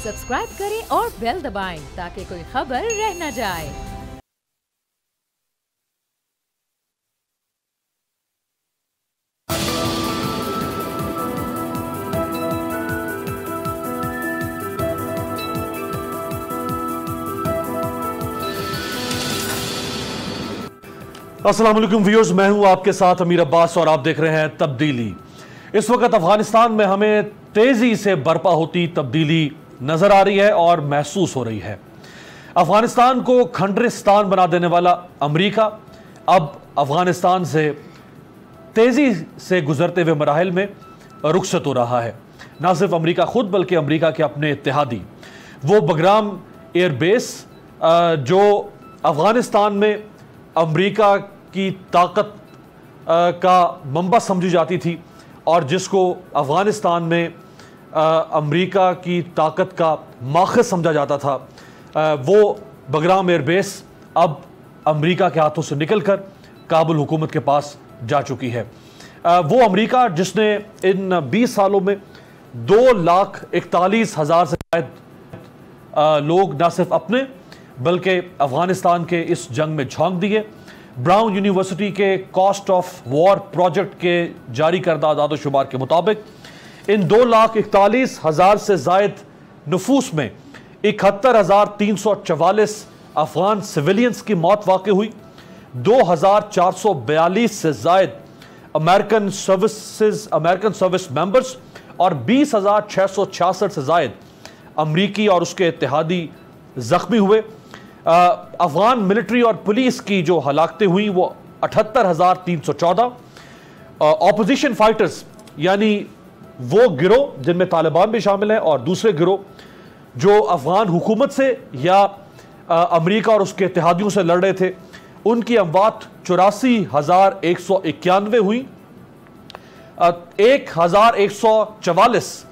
Subscribe करें और bell दबाएं ताकि कोई खबर रह न जाए। अस्सलाम वालेकुम व्यूअर्स, मैं हूं आपके साथ अमीर अब्बास और आप देख रहे हैं तब्दीली। इस वक्त अफगानिस्तान में हमें तेजी से बर्पा होती तब्दीली नजर आ रही है और महसूस हो रही है। अफगानिस्तान को खंडरिस्तान बना देने वाला अमेरिका अब अफगानिस्तान से तेजी से गुजरते हुए मराहिल में रुखसत हो रहा है। ना सिर्फ अमेरिका खुद बल्कि अमेरिका के अपने इत्तेहादी, वो बगराम एयरबेस जो अफगानिस्तान में अमेरिका की ताकत का मंबा समझी जाती थी और जिसको अफगानिस्तान में अमेरिका की ताकत का माखज़ समझा जाता था, वो बगराम एयरबेस अब अमेरिका के हाथों से निकलकर काबुल हुकूमत के पास जा चुकी है। वो अमेरिका जिसने इन 20 सालों में 2,41,000 से ज़्यादा लोग न सिर्फ अपने बल्कि अफगानिस्तान के इस जंग में झोंक दिए। ब्राउन यूनिवर्सिटी के कॉस्ट ऑफ वॉर प्रोजेक्ट के जारी करदा आदाद-ओ-शुमार के मुताबिक इन 2,41,000 से जायद नफूस में 71,344 अफगान सिविलियंस की मौत वाक़ हुई। 2,442 से जायद अमेरिकन सर्विस मेंबर्स और 20,666 से जायद अमरीकी और उसके इत्तेहादी जख्मी हुए। अफगान मिलिट्री और पुलिस की जो हलाकतें हुई वो 78,314। ऑपोजिशन फाइटर्स यानी वो गिरोह जिनमें तालिबान भी शामिल हैं और दूसरे गिरोह जो अफगान हुकूमत से या अमेरिका और उसके इत्तेहादियों से लड़ रहे थे, उनकी अमवात 84,191 हुई। 1,144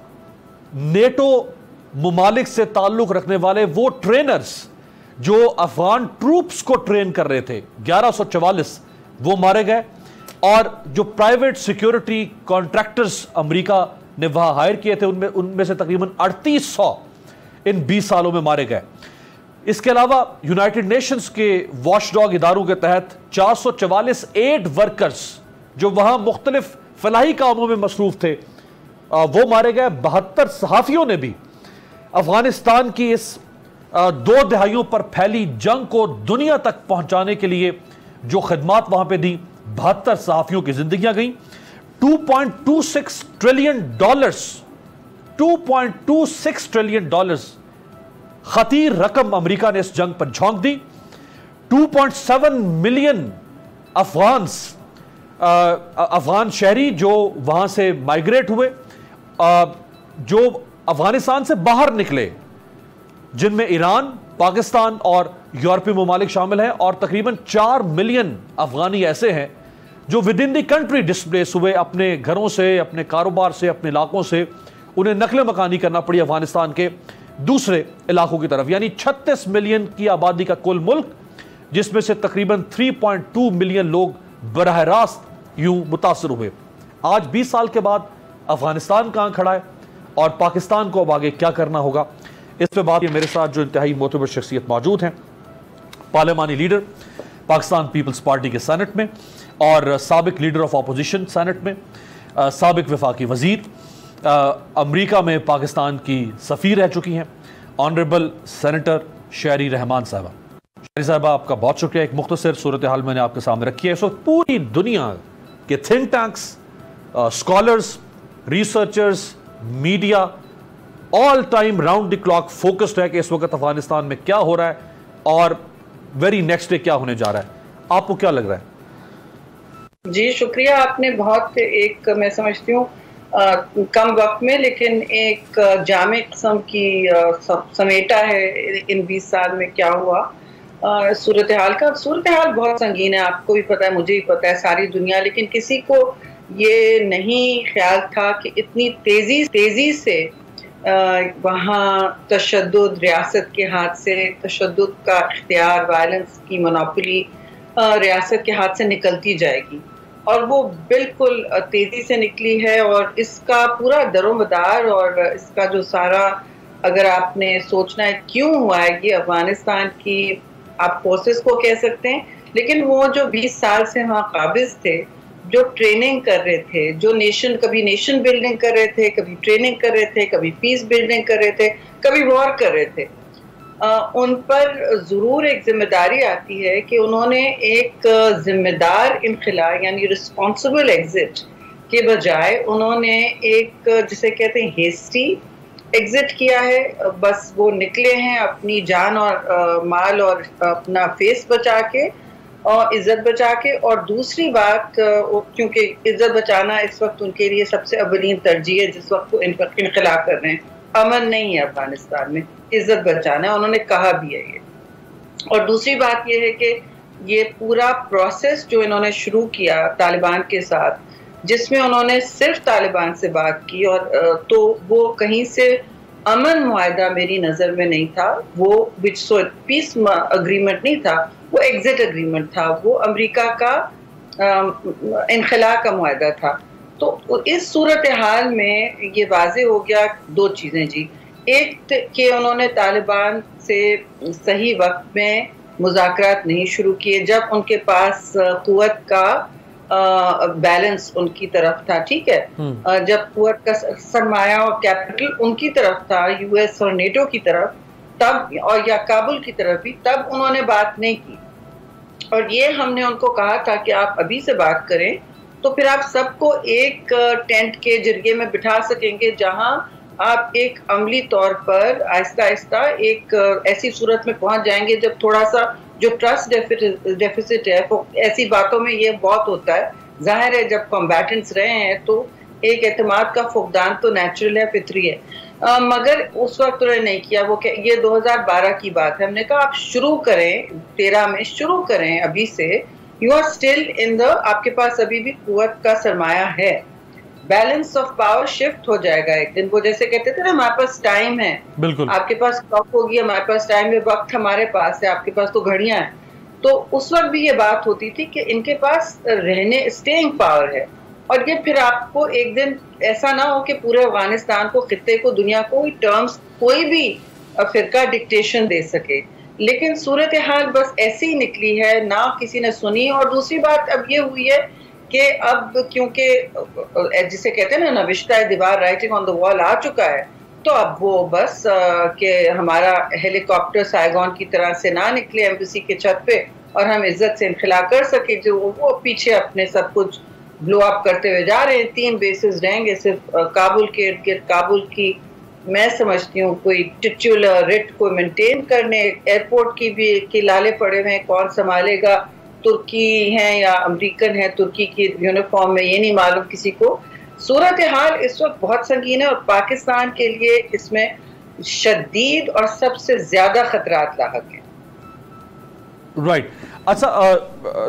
नेटो मुमालिक से ताल्लुक रखने वाले वो ट्रेनर्स जो अफगान ट्रूप्स को ट्रेन कर रहे थे, 1144 वो मारे गए। और जो प्राइवेट सिक्योरिटी कॉन्ट्रैक्टर्स अमेरिका ने वहां हायर किए थे उनमें से तकरीबन 3800 इन 20 सालों में मारे गए। इसके अलावा यूनाइटेड नेशंस के वॉचडॉग इदारों के तहत 444 एड वर्कर्स जो वहां मुख्तलिफ फलाही कामों में मसरूफ थे वो मारे गए। 72 सहाफियों ने भी अफगानिस्तान की इस 2 दहाइयों पर फैली जंग को दुनिया तक पहुंचाने के लिए जो खिदमात वहां पे दी, 72 सहाफियों की जिंदगियां गई। $2.26 ट्रिलियन खतीर रकम अमेरिका ने इस जंग पर झोंक दी। 2.7 मिलियन अफगान शहरी जो वहां से माइग्रेट हुए, जो अफगानिस्तान से बाहर निकले, जिनमें ईरान, पाकिस्तान और यूरोपीय ममालिक शामिल हैं, और तकरीबन 4 मिलियन अफगानी ऐसे हैं जो with in the country displace हुए, अपने घरों से, अपने कारोबार से, अपने इलाकों से उन्हें नकल मकानी करना पड़ी अफगानिस्तान के दूसरे इलाकों की तरफ। यानी 36 मिलियन की आबादी का कुल मुल्क, जिसमें से तकरीबन 3.2 मिलियन लोग बराह रास्त यूं मुतासर हुए। आज 20 साल के बाद अफगानिस्तान कहां खड़ा है और पाकिस्तान को अब आगे क्या करना होगा, इस पे बात मेरे साथ जो इंतहाई मोतबर शख्सियत मौजूद हैं, पार्लिमानी लीडर पाकिस्तान पीपल्स पार्टी के सेनेट में और साबिक लीडर ऑफ अपोजिशन सेनेट में, साबिक वफाकी वजीर, अमेरिका में पाकिस्तान की सफ़ीर रह चुकी हैं, ऑनरेबल सेनेटर शहरी रहमान साहबा। शहरी साहबा, आपका बहुत शुक्रिया। एक मुख्तसर सूरत हाल मैंने आपके सामने रखी है। इस वक्त पूरी दुनिया के think tanks, scholars, researchers, media all time round the clock focused है कि इस वक्त अफगानिस्तान में क्या हो रहा है और वेरी नेक्स्ट डे क्या होने जा रहा है। आपको क्या लग रहा है? जी शुक्रिया, आपने बहुत एक मैं समझती हूँ कम वक्त में लेकिन एक जामे किस्म की समेटा है इन 20 साल में क्या हुआ। सूरत हाल बहुत संगीन है, आपको भी पता है, मुझे भी पता है, सारी दुनिया, लेकिन किसी को ये नहीं ख्याल था कि इतनी तेजी से वहाँ तशद्दुद, रियासत के हाथ से तशद्दुद का इख्तियार, वायलेंस की मोनोपोली रियासत के हाथ से निकलती जाएगी, और वो बिल्कुल तेज़ी से निकली है। और इसका पूरा दरोमदार और इसका जो सारा अगर आपने सोचना है क्यों हुआ है ये अफगानिस्तान की, आप फोर्सेस को कह सकते हैं, लेकिन वो जो 20 साल से वहाँ काबिज थे, जो ट्रेनिंग कर रहे थे, जो कभी नेशन बिल्डिंग कर रहे थे, कभी ट्रेनिंग कर रहे थे, कभी पीस बिल्डिंग कर रहे थे, कभी वॉर कर रहे थे, उन पर ज़रूर एक जिम्मेदारी आती है कि उन्होंने एक जिम्मेदार इनखिला यानी रिस्पॉन्सिबल एग्जिट के बजाय उन्होंने एक जिसे कहते हैं हेस्टी एग्जिट किया है। बस वो निकले हैं अपनी जान और माल और अपना फेस बचा के और इज्जत बचा के। और दूसरी बात, क्योंकि इज्जत बचाना इस वक्त उनके लिए सबसे अवलीन तरजीह है, जिस वक्त वो इनकला कर रहे हैं। अमन नहीं है अफगानिस्तान में, इज्जत बचाना है, उन्होंने कहा भी है ये। और दूसरी बात ये है कि ये पूरा प्रोसेस जो इन्होंने शुरू किया तालिबान के साथ, जिसमें उन्होंने सिर्फ तालिबान से बात की, और तो वो कहीं से अमन मुआहदा मेरी नज़र में नहीं था, वो पीस अग्रीमेंट नहीं था, वो एग्जिट अग्रीमेंट था, वो अमेरिका का इनखला का मुआहदा था। तो इस सूरत हाल में ये वाजे हो गया दो चीज़ें जी। एक कि उन्होंने तालिबान से सही वक्त में मुज़ाकरात नहीं शुरू किए, जब उनके पास कुव्वत का बैलेंस उनकी तरफ था, ठीक है, जब कुव्वत का सरमाया और कैपिटल उनकी तरफ था, यूएस और नेटो की तरफ, तब और या काबुल की तरफ भी, तब उन्होंने बात नहीं की। और ये हमने उनको कहा था कि आप अभी से बात करें तो फिर आप सबको एक टेंट के जरिए में बिठा सकेंगे, जहां आप एक अमली तौर पर आहिस्ता आहिस्ता एक ऐसी सूरत में पहुंच जाएंगे जब थोड़ा सा जो ट्रस्ट डेफिसिट है, वो ऐसी बातों में ये बहुत होता है। जाहिर है जब कॉम्बैटेंट्स रहे हैं तो एक एतमाद का फुकदान तो नेचुरल है, फितरी है, मगर उस वक्त उन्होंने नहीं किया। वो ये 2012 की बात है। हमने कहा आप शुरू करें, 13 में शुरू करें अभी से, you are still in the, आपके पास अभी भी कुव्वत का सरमाया है, बैलेंस ऑफ पावर शिफ्ट हो जाएगा एक दिन। वो जैसे कहते थे ना हमारे पास टाइम है, बिल्कुल आपके पास क्लॉक होगी, हमारे पास टाइम है, वक्त हमारे पास है, आपके पास तो घड़ियां हैं। तो उस वक्त भी ये बात होती थी कि इनके पास रहने स्टेइंग पावर है। और ये फिर आपको एक दिन ऐसा ना हो कि पूरे अफगानिस्तान को, खित्ते को, दुनिया को टर्म्स कोई भी फिरका डिक्टेशन दे सके। लेकिन सूरत हाल बस ऐसी ही निकली है, ना किसी ने सुनी। और दूसरी बात अब ये हुई है कि अब क्योंकि जिसे कहते हैं ना नविश्ता दीवार, राइटिंग ऑन द वॉल आ चुका है, तो अब वो बस कि हमारा हेलीकॉप्टर साइगोन की तरह से ना निकले एम्बेसी के छत पे और हम इज्जत से इनखिला कर सके, जो वो पीछे अपने सब कुछ ब्लो अप करते हुए जा रहे हैं। 3 बेसिस रहेंगे सिर्फ काबुल के इर्द गिर्द। काबुल की मैं समझती हूँ कोई टिट्यूलर रिट को मेंटेन करने, एयरपोर्ट की भी के लाले पड़े हुए हैं, कौन संभालेगा, तुर्की हैं या अमेरिकन है तुर्की की यूनिफॉर्म में, ये नहीं मालूम किसी को। सूरत हाल इस वक्त बहुत संगीन है और पाकिस्तान के लिए इसमें शदीद और सबसे ज्यादा खतरात लाहक हैं। राइट। अच्छा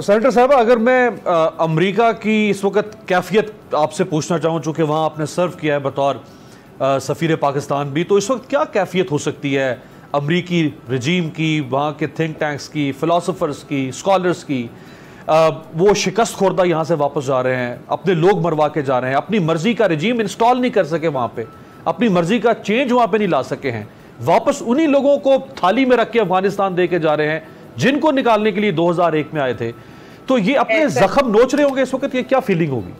सेनेटर साहब, अगर मैं अमेरिका की इस वक्त कैफियत आपसे पूछना चाहूँ, चूँकि वहाँ आपने सर्व किया है बतौर सफ़ीर पाकिस्तान भी, तो इस वक्त क्या कैफियत हो सकती है अमरीकी रजीम की, वहाँ के थिंक टैंक्स की, फ़िलासफ़र्स की, स्कॉलर्स की? वो शिकस्त खोरदा यहाँ से वापस जा रहे हैं, अपने लोग मरवा के जा रहे हैं, अपनी मर्ज़ी का रजीम इंस्टॉल नहीं कर सके वहाँ पे, अपनी मर्ज़ी का चेंज वहाँ पे नहीं ला सके हैं, वापस उन्हीं लोगों को थाली में रख के अफगानिस्तान दे के जा रहे हैं जिनको निकालने के लिए 2001 में आए थे। तो ये अपने जख्म नोच रहे होंगे इस वक्त, ये क्या फीलिंग होगी?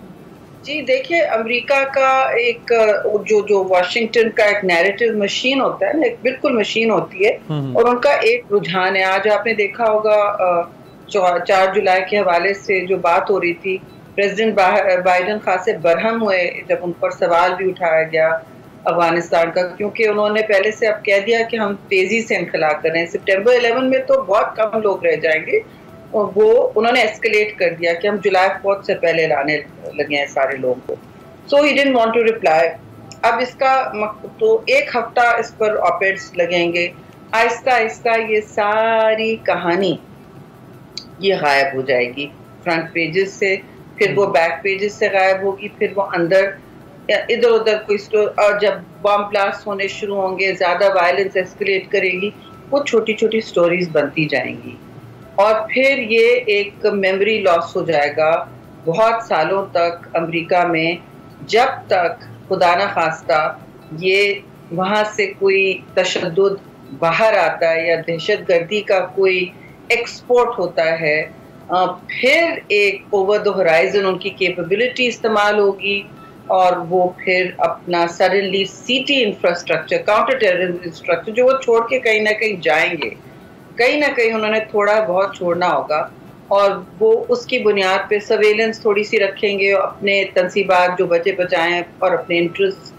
जी देखिए, अमेरिका का एक जो वाशिंगटन का एक नैरेटिव मशीन होता है ना, एक बिल्कुल मशीन होती है, और उनका एक रुझान है। आज आपने देखा होगा 4 जुलाई के हवाले से जो बात हो रही थी, प्रेसिडेंट बाइडन खासे बरहम हुए जब उन पर सवाल भी उठाया गया अफगानिस्तान का, क्योंकि उन्होंने पहले से अब कह दिया कि हम तेजी से इनखला कर रहे हैं, सितंबर 11 में तो बहुत कम लोग रह जाएंगे, और वो उन्होंने एस्केलेट कर दिया कि हम जुलाई 4 से पहले लाने लगे हैं सारे लोगों को। So he didn't want to reply. अब इसका तो 1 हफ्ता इस पर ऑपेड्स लगेंगे, आहिस्ता आहिस्ता ये सारी कहानी ये गायब हो जाएगी फ्रंट पेजेस से, फिर वो बैक पेजेस से गायब होगी, फिर वो अंदर इधर उधर कोई स्टोर, और जब बम ब्लास्ट होने शुरू होंगे, ज्यादा वायलेंस एस्केलेट करेगी, वो छोटी छोटी स्टोरीज बनती जाएंगी, और फिर ये एक मेमोरी लॉस हो जाएगा बहुत सालों तक अमेरिका में, जब तक खुदा न खास्ता ये वहाँ से कोई तशद्दुद बाहर आता है या दहशतगर्दी का कोई एक्सपोर्ट होता है, फिर एक ओवर द होराइजन उनकी कैपेबिलिटी इस्तेमाल होगी और वो फिर अपना suddenly city infrastructure, counter terrorism infrastructure जो वो छोड़ के कहीं ना कहीं जाएंगे, कहीं ना कहीं उन्होंने थोड़ा बहुत छोड़ना होगा और वो उसकी बुनियाद पे सर्वेलेंस थोड़ी सी रखेंगे, अपने तनसीबात जो बचे बचाएं और अपने इंटरेस्ट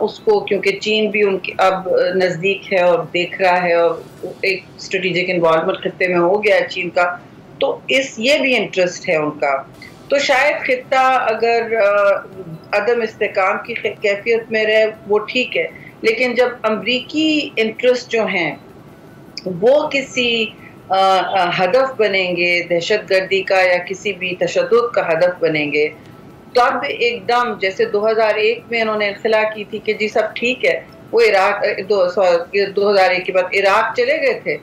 उसको, क्योंकि चीन भी उनके अब नज़दीक है और देख रहा है और एक स्ट्रेटेजिक इन्वॉल्वमेंट खत्ते में हो गया है चीन का, तो ये भी इंटरेस्ट है उनका। तो शायद खित्ता अगर अदम इस्तेकाम की कैफियत में रहे वो ठीक है, लेकिन जब अमरीकी इंटरेस्ट जो हैं वो किसी हदफ बनेंगे दहशतगर्दी का या किसी भी तशद्दुद का हदफ बनेंगे, तब एकदम जैसे 2001 में उन्होंने इख्तिला की थी कि जी सब ठीक है, वो इराक 2001 के बाद इराक चले गए थे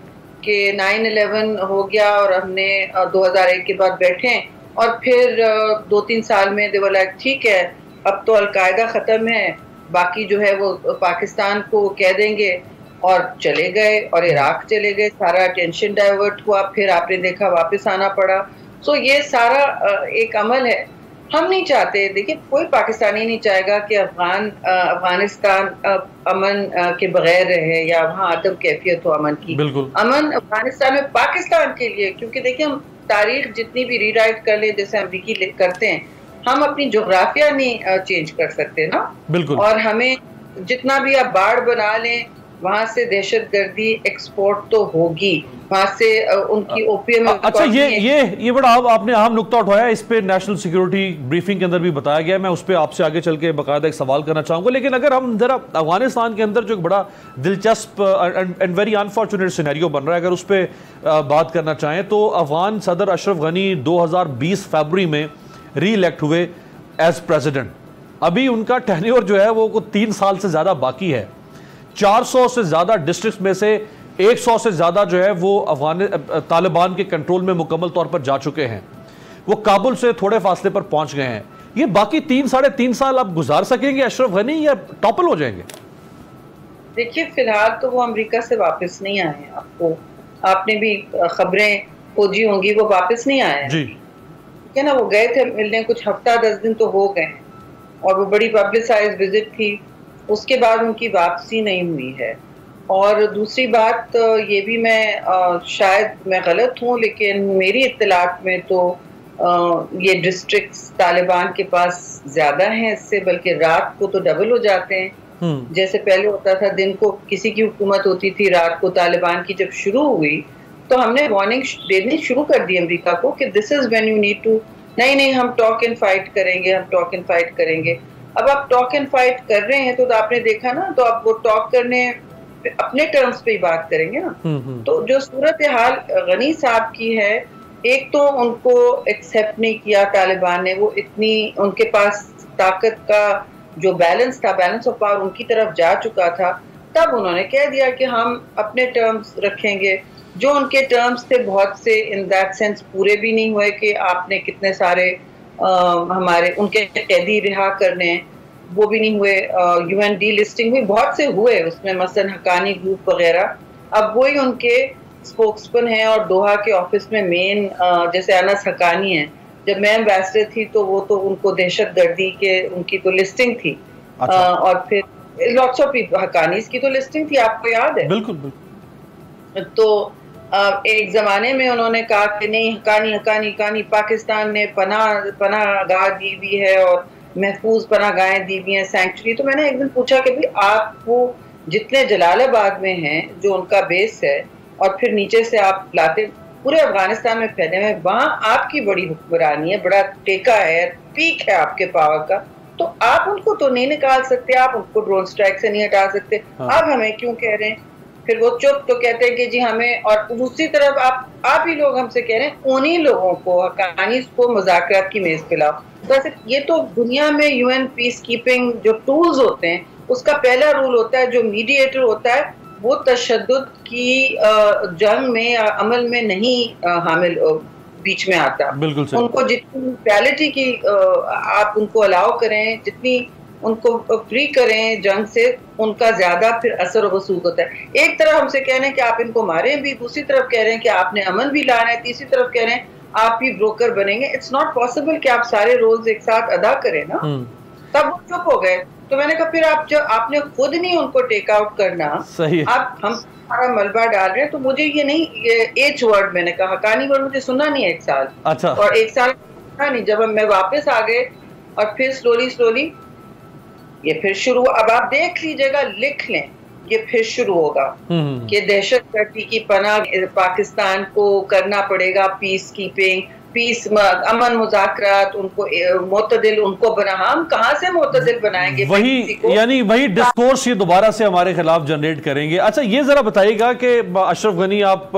कि 9/11 हो गया और हमने 2001 के बाद बैठे और फिर 2-3 साल में दे लाइक ठीक है अब तो अलकायदा ख़त्म है, बाकी जो है वो पाकिस्तान को कह देंगे, और चले गए और इराक चले गए, सारा टेंशन डाइवर्ट हुआ, फिर आपने देखा वापस आना पड़ा। सो ये सारा एक अमल है, हम नहीं चाहते, देखिए कोई पाकिस्तानी नहीं चाहेगा कि अफगानिस्तान अमन के बगैर रहे या वहाँ अदम कैफियत हो अमन की। अमन अफगानिस्तान में पाकिस्तान के लिए, क्योंकि देखिए हम तारीख जितनी भी रीराइट कर ले जैसे अमरीकी करते हैं, हम अपनी जोग्राफिया नहीं चेंज कर सकते ना। बिल्कुल। और हमें जितना भी आप बाढ़ बना लें, वहां से दहशतगर्दी एक्सपोर्ट तो होगी, वहां से उनकी ओपीएम। अच्छा, ये बड़ा आपने अहम नुक्ता उठाया, इस पे नेशनल सिक्योरिटी ब्रीफिंग के अंदर भी बताया गया, मैं उस पर आपसे आगे चल के बाकायदा एक सवाल करना चाहूंगा। लेकिन अगर हम जरा अफगानिस्तान के अंदर जो एक बड़ा दिलचस्प एंड वेरी अनफॉर्चुनेट सिनेरियो बन रहा है, अगर उस पर बात करना चाहें तो अफगान सदर अशरफ गनी 2020 फरवरी में री इलेक्ट हुए एज प्रेसिडेंट। अभी उनका टेन्योर जो है वो 3 साल से ज्यादा बाकी है। 400 से ज्यादा डिस्ट्रिक्ट में से 100 से ज्यादा जो है वो तालिबान के कंट्रोल में मुकम्मल तौर पर जा चुके हैं, वो काबुल से थोड़े फासले पर पहुंच गए हैं। ये बाकी 3-3.5 साल आप गुजार सकेंगे अशरफ गनी या टॉपल हो जाएंगे? देखिए फिलहाल तो वो अमेरिका से वापस नहीं आए हैं, आपने भी खबरें खोजी होंगी, वो वापस नहीं आए हैं जी, ठीक है ना। वो गए थे मिलने, कुछ हफ्ता 10 दिन तो हो गए और वो बड़ी पब्लिसाइज विजिट थी, उसके बाद उनकी वापसी नहीं हुई है। और दूसरी बात ये भी, मैं शायद मैं गलत हूँ लेकिन मेरी इत्तलात में तो ये डिस्ट्रिक्ट्स तालिबान के पास ज्यादा हैं इससे, बल्कि रात को तो डबल हो जाते हैं। जैसे पहले होता था दिन को किसी की हुकूमत होती थी, रात को तालिबान की जब शुरू हुई तो हमने वार्निंग देनी शुरू कर दी अमेरिका को कि this is when you need to, नहीं हम टॉक एंड फाइट करेंगे, हम टॉक एंड फाइट करेंगे। अब आप टॉक एंड फाइट कर रहे हैं तो आपने देखा ना, तो आप वो टॉक करने अपने टर्म्स पे ही बात करेंगे ना। तो जो सूरत हाल गनी साहब की है, एक तो उनको एक्सेप्ट नहीं किया तालिबान ने, वो इतनी उनके पास ताकत का जो बैलेंस था, बैलेंस ऑफ पावर उनकी तरफ जा चुका था, तब उन्होंने कह दिया कि हम अपने टर्म्स रखेंगे। जो उनके टर्म्स थे बहुत से इन दैट सेंस पूरे भी नहीं हुए कि आपने कितने सारे हमारे उनके कैदी रिहा करने, वो भी नहीं हुए। यूएन डी लिस्टिंग हुई, बहुत से हुए उसमें, मसलन हकानी ग्रुप वगैरह, अब वही उनके स्पोक्समैन हैं और दोहा के ऑफिस में मेन जैसे अनस हकानी है, जब मैं एम्बेसडर थी तो वो तो उनको दहशतगर्दी के उनकी तो लिस्टिंग थी। अच्छा। और फिर लॉट्स ऑफ हकानीज की तो लिस्टिंग थी, आपको याद है? बिल्कुल बिल्कुल। तो एक जमाने में उन्होंने कहा कि नहीं, हकानी पाकिस्तान ने पनाहगाह दी हुई है और महफूज पनाहगाहें दी हुई हैं, सैंक्चुरी। तो मैंने एक दिन पूछा कि भाई आप वो जितने जलालाबाद में हैं जो उनका बेस है और फिर नीचे से आप लाते पूरे अफगानिस्तान में फैले हुए, वहाँ आपकी बड़ी हुक्मरानी है, बड़ा टेका है, पीक है आपके पावर का, तो आप उनको तो नहीं निकाल सकते, आप उनको ड्रोन स्ट्राइक से नहीं हटा सकते। आप हमें क्यों कह रहे हैं? फिर वो चुप, तो कहते हैं कि जी हमें, और दूसरी तरफ आप ही लोग हमसे कह रहे हैं उन्हीं लोगों को, हकानी को मुज़ाकरात की मेज पे लाओ। तो ऐसे ये तो दुनिया में यूएन पीस कीपिंग जो टूल्स होते हैं उसका पहला रूल होता है, जो मीडिएटर होता है वो तशद्दुद की जंग में या अमल में नहीं हामिल बीच में आता। बिल्कुल सही। उनको जितनी न्यूट्रलिटी की आप उनको अलाउ करें, जितनी उनको फ्री करें जंग से, उनका ज्यादा फिर असर और वसूल होता है। एक तरफ हमसे कह रहे हैं कि आप इनको मारें भी, दूसरी तरफ कह रहे हैं कि आपने अमन भी लाना है, तीसरी तरफ कह रहे हैं आप ही ब्रोकर बनेंगे। इट्स नॉट पॉसिबल कि आप सारे रोल्स एक साथ अदा करें ना। तब वो चुप हो गए। तो मैंने कहा फिर आप जब आपने खुद नहीं उनको टेक आउट करना, सही है। आप हम सारा मलबा डाल रहे हैं, तो मुझे ये नहीं, ये एच वर्ड मैंने कहा, हकानी वर्ड मुझे सुनना नहीं है 1 साल। अच्छा। और 1 साल नहीं, जब मैं वापस आ गए और फिर स्लोली ये फिर शुरू। अब आप देख लीजिएगा, लिख लें, ये फिर शुरू होगा कि दहशतगर्दी की पनाह पाकिस्तान को करना पड़ेगा, पीस कीपिंग, पीस अमन मुज़ाकरात, उनको मोतदिल उनको बना। हम कहां से मोतदिल बनाएंगे? वही, यानी वही डिस्कोर्स ये दोबारा से हमारे खिलाफ जनरेट करेंगे। अच्छा, ये जरा बताइएगा कि अशरफ गनी आप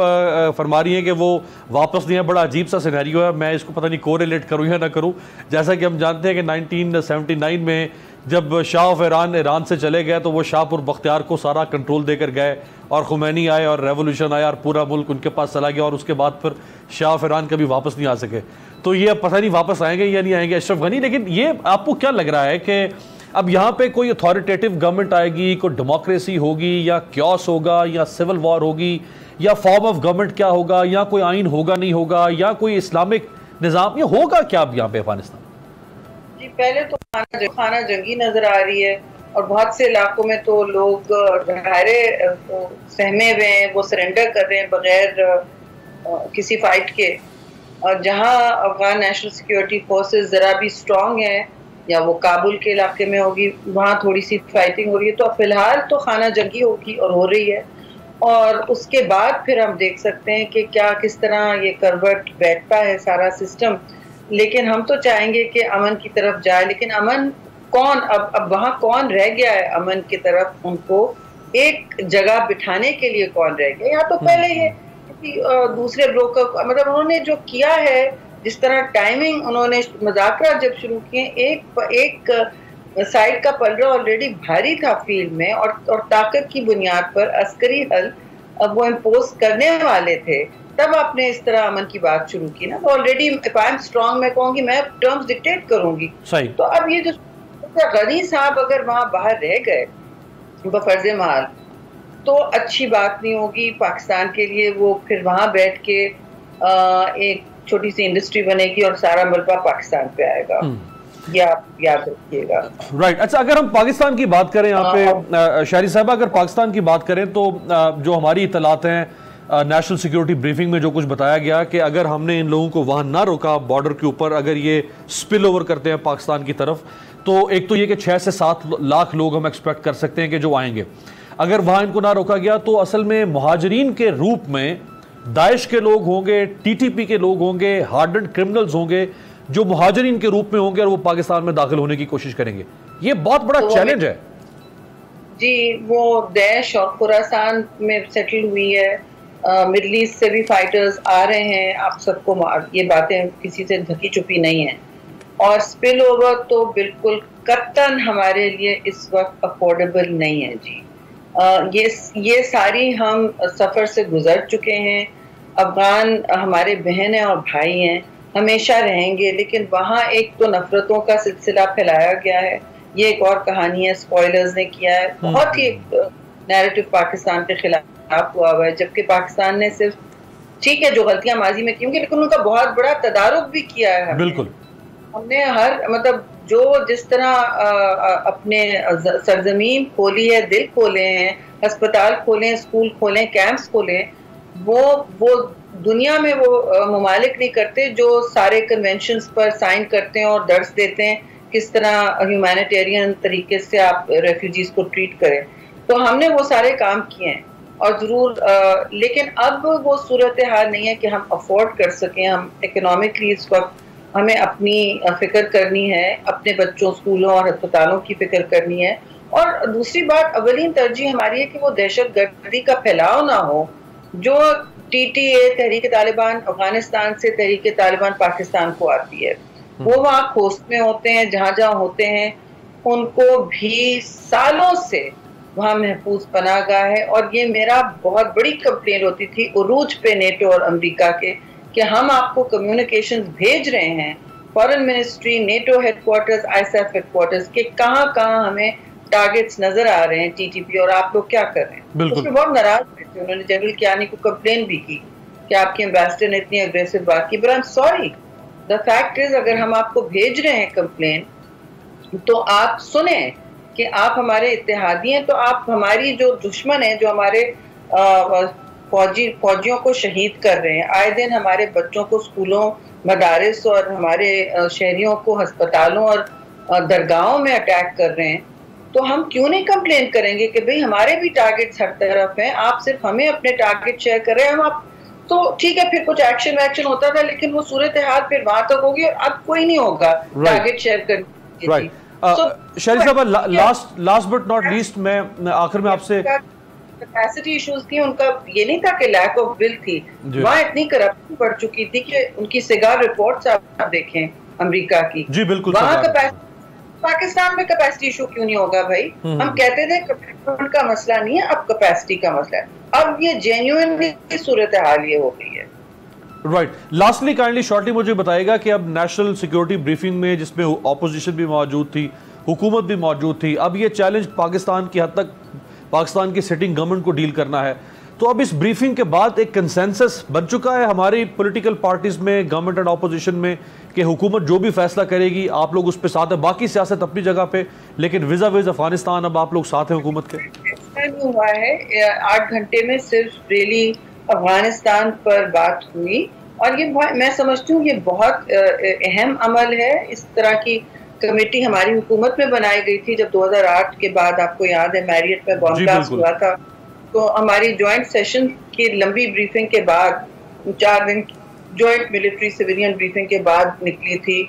फरमा रही हैं कि वो वापस नहीं है, बड़ा अजीब सा सिनेरियो है। मैं इसको पता नहीं कोरिलेट करूं या ना करूं। जैसा कि हम जानते हैं कि 1979 में जब शाह ऑफ ईरान से चले गए तो वो शाहपुर बख्तियार को सारा कंट्रोल देकर गए और खुमैनी आए और रेवोल्यूशन आया और पूरा मुल्क उनके पास चला गया और उसके बाद फिर शाह ऑफ ईरान कभी वापस नहीं आ सके। तो ये अब पता नहीं वापस आएंगे या नहीं आएंगे अशरफ गनी। लेकिन ये आपको क्या लग रहा है कि अब यहाँ पे कोई अथॉरिटेटिव गवर्नमेंट आएगी, कोई डेमोक्रेसी होगी या क्योस होगा या सिविल वॉर होगी या फॉर्म ऑफ गवर्नमेंट क्या होगा, या कोई आइन होगा नहीं होगा, या कोई इस्लामिक निज़ाम, ये होगा क्या अब यहाँ पे अफगानिस्तान? जी, पहले तो खाना जंगी नजर आ रही है और बहुत से इलाकों में तो लोग गहरे सहमे हुए हैं, वो सरेंडर कर रहे हैं बगैर किसी फाइट के। और जहां अफगान नेशनल सिक्योरिटी फोर्सेस जरा भी स्ट्रांग है, या वो काबुल के इलाके में होगी, वहाँ थोड़ी सी फाइटिंग हो रही है। तो फिलहाल तो खाना जंगी होगी और हो रही है, और उसके बाद फिर हम देख सकते हैं कि क्या किस तरह ये करवट बैठता है सारा सिस्टम। लेकिन हम तो चाहेंगे कि अमन की तरफ जाए, लेकिन अमन कौन, अब वहाँ कौन रह गया है अमन की तरफ, उनको एक जगह बिठाने के लिए कौन रह गया? या तो पहले ये दूसरे ब्रोकर, मतलब उन्होंने जो किया है, जिस तरह टाइमिंग उन्होंने मुज़ाकरात जब शुरू किए, एक साइड का पलड़ा ऑलरेडी भारी था फील्ड में, और ताकत की बुनियाद पर अस्करी हल अब वो इम्पोज करने वाले थे, तब आपने इस तरह अमन की बात शुरू की ना। तो already if I am strong, मैं कहूंगी मैं टर्म्स डिक्टेट करूंगी। सही। तो अब ये जो गनी साहब अगर वहां बाहर रह गए बफर्ज महल, तो अच्छी बात नहीं होगी पाकिस्तान के लिए। वो फिर वहां बैठ के एक छोटी सी इंडस्ट्री बनेगी और सारा मलबा पाकिस्तान पे आएगा, ये आप याद रखिएगा। राइट। अच्छा, अगर हम पाकिस्तान की बात करें यहाँ पे शाहरी साहबा, अगर पाकिस्तान की बात करें तो जो हमारी इतलात हैं, नेशनल सिक्योरिटी ब्रीफिंग में जो कुछ बताया गया कि अगर हमने इन लोगों को वहाँ ना रोका बॉर्डर के ऊपर, अगर ये स्पिल ओवर करते हैं पाकिस्तान की तरफ, तो एक तो ये कि 6 से 7 लाख लोग हम एक्सपेक्ट कर सकते हैं कि जो आएंगे। अगर वहाँ इनको ना रोका गया तो असल में मुहाजिरीन के रूप में दाइश के लोग होंगे, टीटीपी के लोग होंगे, हार्डन्ड क्रिमिनल्स होंगे जो मुहाजिरीन के रूप में होंगे और वो पाकिस्तान में दाखिल होने की कोशिश करेंगे। ये बहुत बड़ा चैलेंज है जी। वो दैश और खुरासान में सेटल हुई है, मिडल ईस्ट से भी फाइटर्स आ रहे हैं, आप सबको ये बातें किसी से ढकी छुपी नहीं है। और स्पिल ओवर तो बिल्कुल कत्तन हमारे लिए इस वक्त अफोर्डेबल नहीं है जी। ये सारी हम सफ़र से गुजर चुके हैं। अफगान हमारे बहन हैं और भाई हैं, हमेशा रहेंगे, लेकिन वहाँ एक तो नफरतों का सिलसिला फैलाया गया है, ये एक और कहानी है, स्पॉयलर्स ने किया है, बहुत ही नैरेटिव पाकिस्तान के खिलाफ हुआ है, जबकि पाकिस्तान ने सिर्फ, ठीक है, जो गलतियां माजी में की होंगी, लेकिन उनका बहुत बड़ा तदारुक भी किया है। बिल्कुल, हमने हर, मतलब जो जिस तरह अपने सरजमीन खोली है, दिल खोले हैं, अस्पताल खोले, स्कूल खोले, कैंप्स खोले, वो दुनिया में वो ममालिक नहीं करते जो सारे कन्वेंशंस पर साइन करते हैं और दर्ज देते हैं किस तरह ह्यूमैनिटेरियन तरीके से आप रेफ्यूजीज को ट्रीट करें। तो हमने वो सारे काम किए हैं और ज़रूर, लेकिन अब वो सूरत हाल नहीं है कि हम अफोर्ड कर सकें। हम इकोनॉमिकली इस वक्त हमें अपनी फ़िक्र करनी है, अपने बच्चों, स्कूलों और अस्पतालों की फ़िक्र करनी है। और दूसरी बात, अवलीन तरजीह हमारी है कि वो दहशतगर्दी का फैलाव ना हो। जो TTA तहरीक तालिबान अफगानिस्तान से तहरीक तालिबान पाकिस्तान को आती है, वो वहाँ खोस्त में होते हैं, जहाँ जहाँ होते हैं, उनको भी सालों से वहाँ महफूज पनाहगाह है। और ये मेरा बहुत बड़ी कंप्लेंट होती थी उरूज पे नेटो और अमेरिका के, कि हम आपको कम्युनिकेशंस भेज रहे हैं, foreign ministry, NATO headquarters, ISF headquarters के कहाँ हमें टारगेट्स नजर आ रहे हैं टीटीपी, और आप लोग क्या कर रहे हैं। उसमें बहुत नाराज थे, उन्होंने जनरल कियानी को कंप्लेन भी की कि आपके एम्बेसडर ने इतनी अग्रेसिव बात की। But I am sorry, the fact is अगर हम आपको भेज रहे हैं कंप्लेन तो आप सुने कि आप हमारे इत्तेहादी हैं, तो आप हमारी जो दुश्मन है, जो हमारे फौजियों को शहीद कर रहे हैं, आए दिन हमारे बच्चों को स्कूलों, मदारिस और हमारे शहरियों को अस्पतालों और दरगाहों में अटैक कर रहे हैं, तो हम क्यों नहीं कंप्लेन करेंगे कि भाई हमारे भी टारगेट्स हर तरफ हैं, आप सिर्फ हमें अपने टारगेट शेयर कर रहे हैं। हम आप तो ठीक है, फिर कुछ एक्शन वैक्शन होता था, लेकिन वो सूरत हाल फिर वहां तक होगी और अब कोई नहीं होगा टारगेट शेयर करने। राइट, शरीफ साहब, लास्ट बट नॉट लीस्ट, मैं आखिर में आपसे कैपेसिटी इश्यूज थी, उनका ये नहीं था कि लैक ऑफ विल थी, वहाँ इतनी करप्शन बढ़ चुकी थी कि उनकी सिगार रिपोर्ट्स आप देखें अमेरिका की। जी बिल्कुल, वहाँ पाकिस्तान में कैपेसिटी इशू क्यों नहीं होगा भाई? हम कहते थे कैपेसिटी का मसला नहीं है, अब कैपेसिटी का मसला है। अब ये जेन्युइनली सूरत हाल ये हो गई है। राइट, लास्टली काइंडली शॉर्टली मुझे बताइएगा कि अब नेशनल सिक्योरिटी ब्रीफिंग में, जिसमें ऑपोजिशन भी मौजूद थी, हुकूमत भी मौजूद थी, अब ये चैलेंज पाकिस्तान की हद तक पाकिस्तान की सिटिंग गवर्नमेंट को डील करना है, तो अब इस ब्रीफिंग के बाद एक कंसेंसस बन चुका है हमारी पॉलिटिकल पार्टीज में, गवर्नमेंट एंड ऑपोजिशन में, कि हुकूमत जो भी फैसला करेगी आप लोग उस पर साथ है, बाकी सियासत अपनी जगह पे, लेकिन विजा विज अफगानिस्तान अब आप लोग साथ हैं हुकूमत के। ऐसा नहीं हुआ है, 8 घंटे में सिर्फ रेली अफगानिस्तान पर बात हुई, और ये मैं समझती हूँ ये बहुत अहम अमल है। इस तरह की कमेटी हमारी हुकूमत में बनाई गई थी जब 2008 के बाद, आपको याद है मैरियट में बॉम्ब ब्लास्ट हुआ था, तो हमारी जॉइंट सेशन की लंबी ब्रीफिंग के बाद, 4 दिन जॉइंट मिलिट्री सिविलियन ब्रीफिंग के बाद निकली थी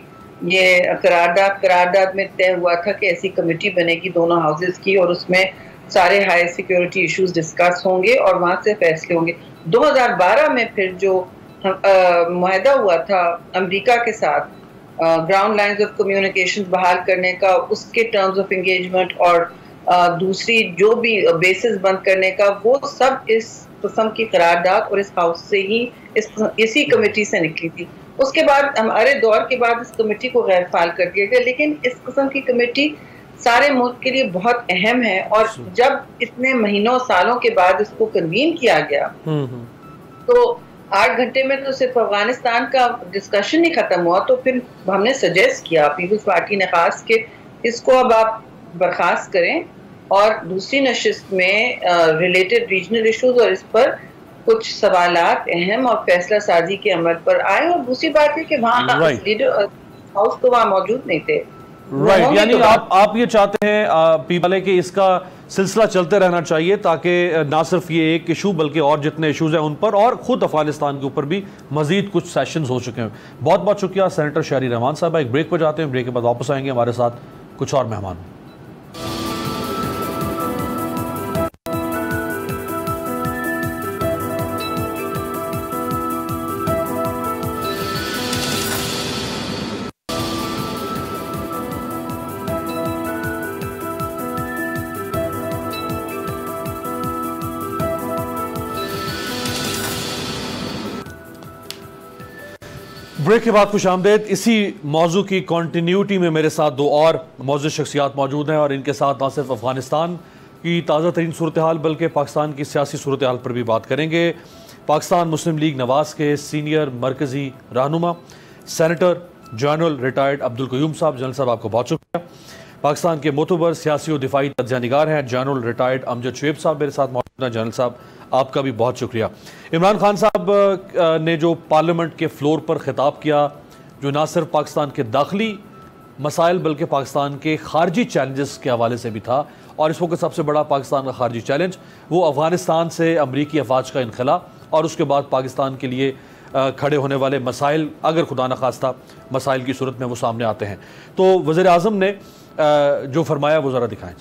ये करारदाद में तय हुआ था कि ऐसी कमेटी बनेगी दोनों हाउसेस की, और उसमें सारे हाई सिक्योरिटी इश्यूज डिस्कस होंगे और वहाँ से फैसले होंगे। 2012 में फिर जो मुआहदा हुआ था अमेरिका के साथ ग्राउंड लाइंस ऑफ कम्युनिकेशन बहाल करने का, उसके टर्म्स ऑफ एंगेजमेंट और दूसरी जो भी बेसिस बंद करने का, वो सब इस किस्म की करारदाद और इस हाउस से ही, इसी कमेटी से निकली थी। उसके बाद हमारे दौर के बाद इस कमेटी को गैर फाल कर दिया गया, लेकिन इस किस्म की कमेटी सारे मुल्क के लिए बहुत अहम है, और जब इतने महीनों सालों के बाद इसको कन्वीन किया गया तो 8 घंटे में तो सिर्फ अफगानिस्तान का डिस्कशन नहीं खत्म हुआ, तो फिर हमने सजेस्ट किया पीपल्स पार्टी ने खास के इसको अब आप बर्खास्त करें और दूसरी नशिस्त में रिलेटेड रीजनल इश्यूज और इस पर कुछ सवालात अहम और फैसला साजी के अमल पर आए। और दूसरी बात है कि वहाँ लीडर हाउस तो वहाँ मौजूद नहीं थे। राइट, यानी आप ये चाहते हैं पीपल कि इसका सिलसिला चलते रहना चाहिए, ताकि ना सिर्फ ये एक इशू बल्कि और जितने इशूज़ हैं उन पर, और ख़ुद अफगानिस्तान के ऊपर भी मजीद कुछ सेशंस हो चुके हैं। बहुत बहुत शुक्रिया सेनेटर शहरी रहमान साहब। एक ब्रेक पर जाते हैं, ब्रेक के बाद वापस आएंगे, हमारे साथ कुछ और मेहमान। ब्रेक के बाद खुश आमदेद। इसी मौजू की कॉन्टीन्यूटी में मेरे साथ दो और मौजूद शख्सियात मौजूद हैं, और इनके साथ ना सिर्फ अफगानिस्तान की ताज़ा तरीन सूरत हाल बल्कि पाकिस्तान की सियासी सूरत हाल पर भी बात करेंगे। पाकिस्तान मुस्लिम लीग नवाज़ के सीनियर मरकज़ी रहनुमा senator general retired Abdul Qayyum साहब, जनरल साहब आपको बहुत शुक्रिया। पाकिस्तान के मोतबर सियासी और दिफाई तज्ज़ियानिगार हैं जनरल रिटायर्ड अमजद शुएब साहब मेरे साथ मौजूद हैं। जनरल साहब आपका भी बहुत शुक्रिया। इमरान खान साहब ने जो पार्लियामेंट के फ्लोर पर खिताब किया, जो ना सिर्फ पाकिस्तान के दाखिली मसाइल बल्कि पाकिस्तान के खारजी चैलेंजेस के हवाले से भी था, और इस वक्त सबसे बड़ा पाकिस्तान का खारजी चैलेंज वो अफगानिस्तान से अमरीकी अफवाज का इनखला और उसके बाद पाकिस्तान के लिए खड़े होने वाले मसाइल, अगर खुदा न खास्ता मसाइल की सूरत में वो सामने आते हैं। तो वज़ीर आज़म ने जो फरमाया वो ज़रा दिखाएं।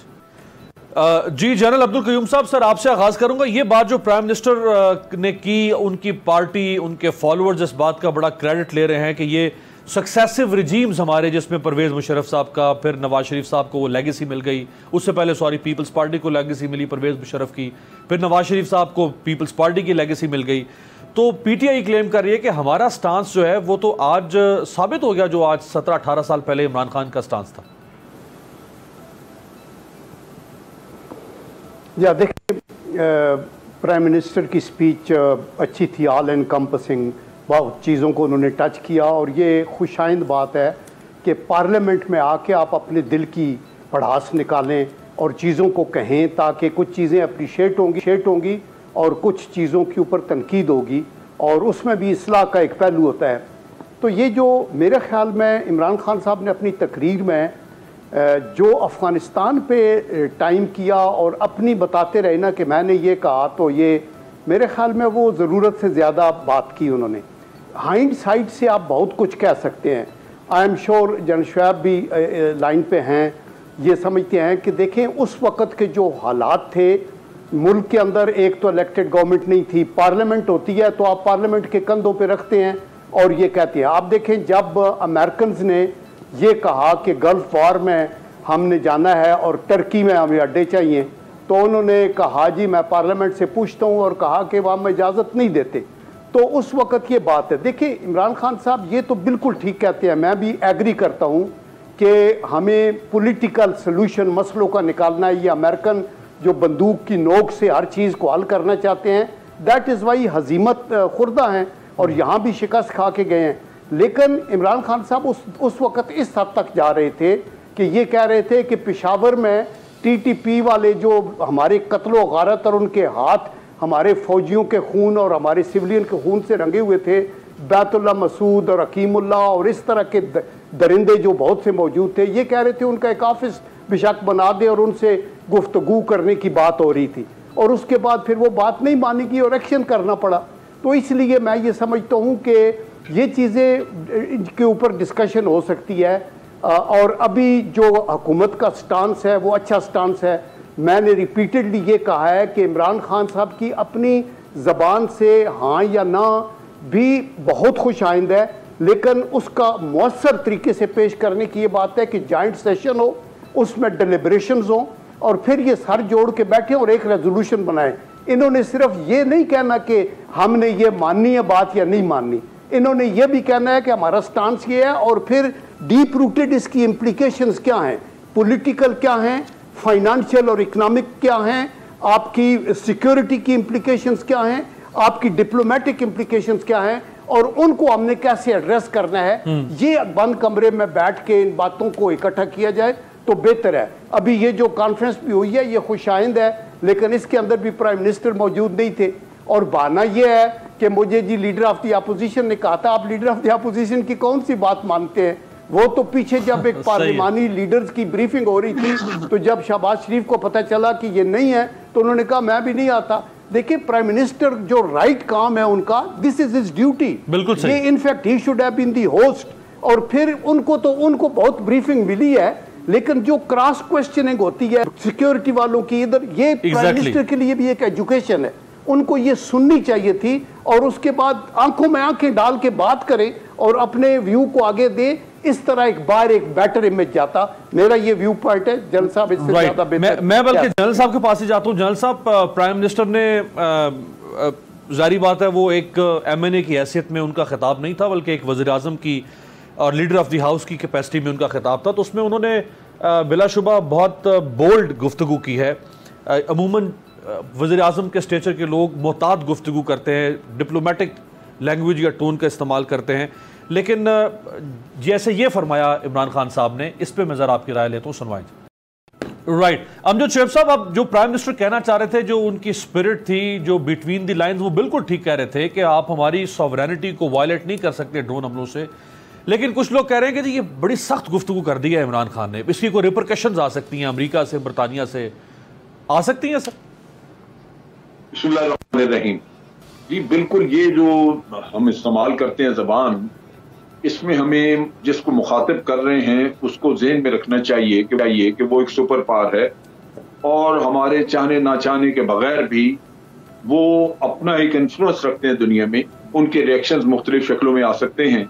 जी जनरल अब्दुल क़य्यूम साहब, सर आपसे आगाज़ करूंगा। ये बात जो प्राइम मिनिस्टर ने की, उनकी पार्टी, उनके फॉलोअर्स इस बात का बड़ा क्रेडिट ले रहे हैं कि ये सक्सेसिव रिजीम्स हमारे, जिसमें परवेज़ मुशर्रफ साहब का, फिर नवाज शरीफ साहब को वो लेगेसी मिल गई, उससे पहले पीपल्स पार्टी को लेगेसी मिली परवेज़ मुशर्रफ की, फिर नवाज शरीफ साहब को पीपल्स पार्टी की लेगेसी मिल गई, तो पीटीआई क्लेम कर रही है कि हमारा स्टांस जो है वो तो आज साबित हो गया, जो आज 17-18 साल पहले इमरान खान का स्टांस था। या देखिए, प्राइम मिनिस्टर की स्पीच अच्छी थी, ऑल एनकम्पसिंग, बहुत चीज़ों को उन्होंने टच किया। और ये खुशाइंद बात है कि पार्लियामेंट में आके आप अपने दिल की पड़ास निकालें और चीज़ों को कहें, ताकि कुछ चीज़ें अप्रिशिएट होंगी और कुछ चीज़ों के ऊपर तनकीद होगी, और उसमें भी इस्लाह का एक पहलू होता है। तो ये जो मेरे ख्याल में इमरान खान साहब ने अपनी तकरीर में जो अफ़गानिस्तान पे टाइम किया और अपनी बताते रहे ना कि मैंने ये कहा, तो ये मेरे ख्याल में वो ज़रूरत से ज़्यादा बात की उन्होंने। हाइंड साइड से आप बहुत कुछ कह सकते हैं। I am sure general Shoaib भी लाइन पे हैं, ये समझते हैं कि देखें उस वक़्त के जो हालात थे मुल्क के अंदर, एक तो इलेक्टेड गवर्नमेंट नहीं थी, पार्लियामेंट होती है तो आप पार्लियामेंट के कंधों पे रखते हैं और ये कहते हैं। आप देखें जब अमेरिकन ने ये कहा कि गल्फ वॉर में हमने जाना है और टर्की में हमें अड्डे चाहिए, तो उन्होंने कहा जी मैं पार्लियामेंट से पूछता हूँ, और कहा कि वहाँ में इजाज़त नहीं देते। तो उस वक़्त ये बात है। देखिए इमरान खान साहब ये तो बिल्कुल ठीक कहते हैं, मैं भी एग्री करता हूँ कि हमें पॉलिटिकल सलूशन मसलों का निकालना है। ये अमेरिकन जो बंदूक की नोक से हर चीज़ को हल करना चाहते हैं, दैट इज़ वाई हजीमत खुर्दा हैं और यहाँ भी शिकस्त खा के गए हैं। लेकिन इमरान खान साहब उस वक़्त इस हद तक जा रहे थे कि ये कह रहे थे कि पेशावर में टीटीपी वाले जो हमारे कत्लो गारत और उनके हाथ हमारे फौजियों के खून और हमारे सिविलियन के खून से रंगे हुए थे, बैतुल्ला मसूद और हकीमुल्ला और इस तरह के दरिंदे जो बहुत से मौजूद थे, ये कह रहे थे उनका एक ऑफिस बेशक बना दे, और उनसे गुफ्तगू करने की बात हो रही थी। और उसके बाद फिर वो बात नहीं मानेगी और एक्शन करना पड़ा। तो इसलिए मैं ये समझता हूँ कि ये चीज़ें के ऊपर डिस्कशन हो सकती है। और अभी जो हुकूमत का स्टांस है वो अच्छा स्टांस है। मैंने रिपीटेडली ये कहा है कि इमरान खान साहब की अपनी ज़बान से हाँ या ना भी बहुत खुशाइंद है, लेकिन उसका मौसर तरीके से पेश करने की ये बात है कि जॉइंट सेशन हो, उसमें डिलिब्रेशंस हो और फिर ये सर जोड़ के बैठे और एक रेजोल्यूशन बनाए। इन्होंने सिर्फ ये नहीं कहना कि हमने ये माननी है बात या नहीं माननी, इन्होंने ये भी कहना है कि हमारा स्टांस ये है, और फिर डीप रूटेड इसकी इम्प्लीकेशंस क्या हैं, पॉलिटिकल क्या हैं, फाइनेंशियल और इकोनॉमिक क्या हैं, आपकी सिक्योरिटी की इम्प्लीकेशंस क्या हैं, आपकी डिप्लोमेटिक इम्प्लीकेशंस क्या हैं, और उनको हमने कैसे एड्रेस करना है। ये बंद कमरे में बैठ के इन बातों को इकट्ठा किया जाए तो बेहतर है। अभी ये जो कॉन्फ्रेंस भी हुई है ये खुशाइंद है, लेकिन इसके अंदर भी प्राइम मिनिस्टर मौजूद नहीं थे, और बहाना ये है कि मुझे जी लीडर ऑफ द अपोजिशन ने कहा था। आप लीडर ऑफ द अपोजिशन की कौन सी बात मानते हैं? वो तो पीछे जब एक पार्लिमानी लीडर्स की ब्रीफिंग हो रही थी, तो जब शहबाज शरीफ को पता चला कि ये नहीं है तो उन्होंने कहा मैं भी नहीं आता। देखिए प्राइम मिनिस्टर जो राइट काम है उनका, दिस इज हिज ड्यूटी, बिल्कुल सही। ये in fact he should have been the host. और फिर उनको बहुत ब्रीफिंग मिली है, लेकिन जो क्रॉस क्वेश्चनिंग होती है सिक्योरिटी वालों की इधर, ये प्राइम मिनिस्टर के लिए भी एक एजुकेशन है, उनको ये सुननी चाहिए थी, और उसके बाद आंखों में आंखें डाल के बात करें और अपने व्यू को आगे दे। इस तरह एक बार एक बेटर इमेज जाता। मेरा ये व्यू पॉइंट है। जनरल साहब इससे ज्यादा बेहतर। मैं बल्कि जनरल साहब के पास ही जाता हूं। जनरल साहब, प्राइम मिनिस्टर ने जारी बात है वो एक MNA की हैसियत में उनका खिताब नहीं था, बल्कि एक वज़ीर आज़म की और लीडर ऑफ द हाउस की कैपेसिटी में उनका खिताब था। तो उसमें उन्होंने बिलाशुबा बहुत बोल्ड गुफ्तगू की है। अमूमन वज़ीर आज़म के स्टेचर के लोग मोहतात गुफ्तगू करते हैं, डिप्लोमेटिक लैंग्वेज या टोन का इस्तेमाल करते हैं, लेकिन जैसे ये फरमाया इमरान खान साहब ने, इस पे मैं ज़रा आपकी राय लेता हूँ, सुनवाएं। राइट, अमजद शोएब साहब, अब जो प्राइम मिनिस्टर कहना चाह रहे थे, जो उनकी स्पिरिट थी, जो बिटवीन द लाइंस, वो बिल्कुल ठीक कह रहे थे कि आप हमारी सॉवरेनिटी को वायलेट नहीं कर सकते ड्रोन हमलों से। लेकिन कुछ लोग कह रहे हैं कि ये बड़ी सख्त गुफ्तगू कर दी है इमरान खान ने, इसकी कोई रिपरकशंस आ सकती हैं, अमेरिका से, बरतानिया से आ सकती हैं सर? बिस्मिल्लाहिर्रहमानिर्रहीम। जी बिल्कुल, ये जो हम इस्तेमाल करते हैं ज़बान, इसमें हमें जिसको मुखातिब कर रहे हैं उसको ज़हन में रखना चाहिए कि वो एक सुपर पावर है, और हमारे चाहने ना चाहने के बगैर भी वो अपना एक इन्फ्लुएंस रखते हैं दुनिया में। उनके रिएक्शंस मुख्तलिफ शक्लों में आ सकते हैं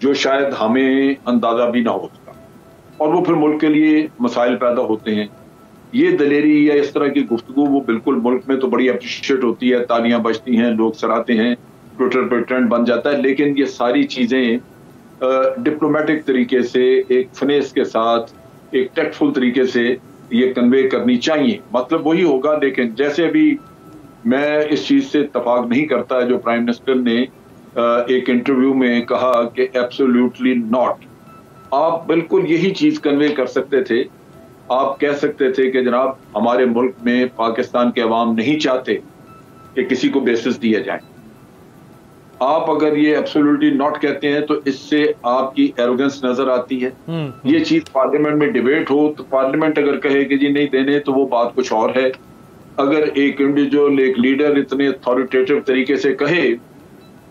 जो शायद हमें अंदाज़ा भी ना होता, और वो फिर मुल्क के लिए मसाइल पैदा होते हैं। ये दलेरी या इस तरह की गुफ्तगू वो बिल्कुल मुल्क में तो बड़ी अप्रिशिएट होती है, तालियां बजती हैं, लोग सराहते हैं, ट्विटर पर ट्रेंड बन जाता है। लेकिन ये सारी चीज़ें डिप्लोमेटिक तरीके से, एक फिनेस के साथ, एक टेक्टफुल तरीके से ये कन्वे करनी चाहिए। मतलब वही होगा। लेकिन जैसे अभी मैं इस चीज़ से इत्तेफाक नहीं करता जो प्राइम मिनिस्टर ने एक इंटरव्यू में कहा कि एब्सोल्युटली नॉट। आप बिल्कुल यही चीज़ कन्वे कर सकते थे। आप कह सकते थे कि जनाब हमारे मुल्क में पाकिस्तान के अवाम नहीं चाहते कि किसी को बेसिस दिया जाए। आप अगर ये एब्सोल्युटली नॉट कहते हैं तो इससे आपकी एरोगेंस नजर आती है। ये चीज पार्लियामेंट में डिबेट हो तो पार्लियामेंट अगर कहे कि जी नहीं देने तो वो बात कुछ और है। अगर एक इंडिविजुअल, एक लीडर इतने अथॉरिटेटिव तरीके से कहे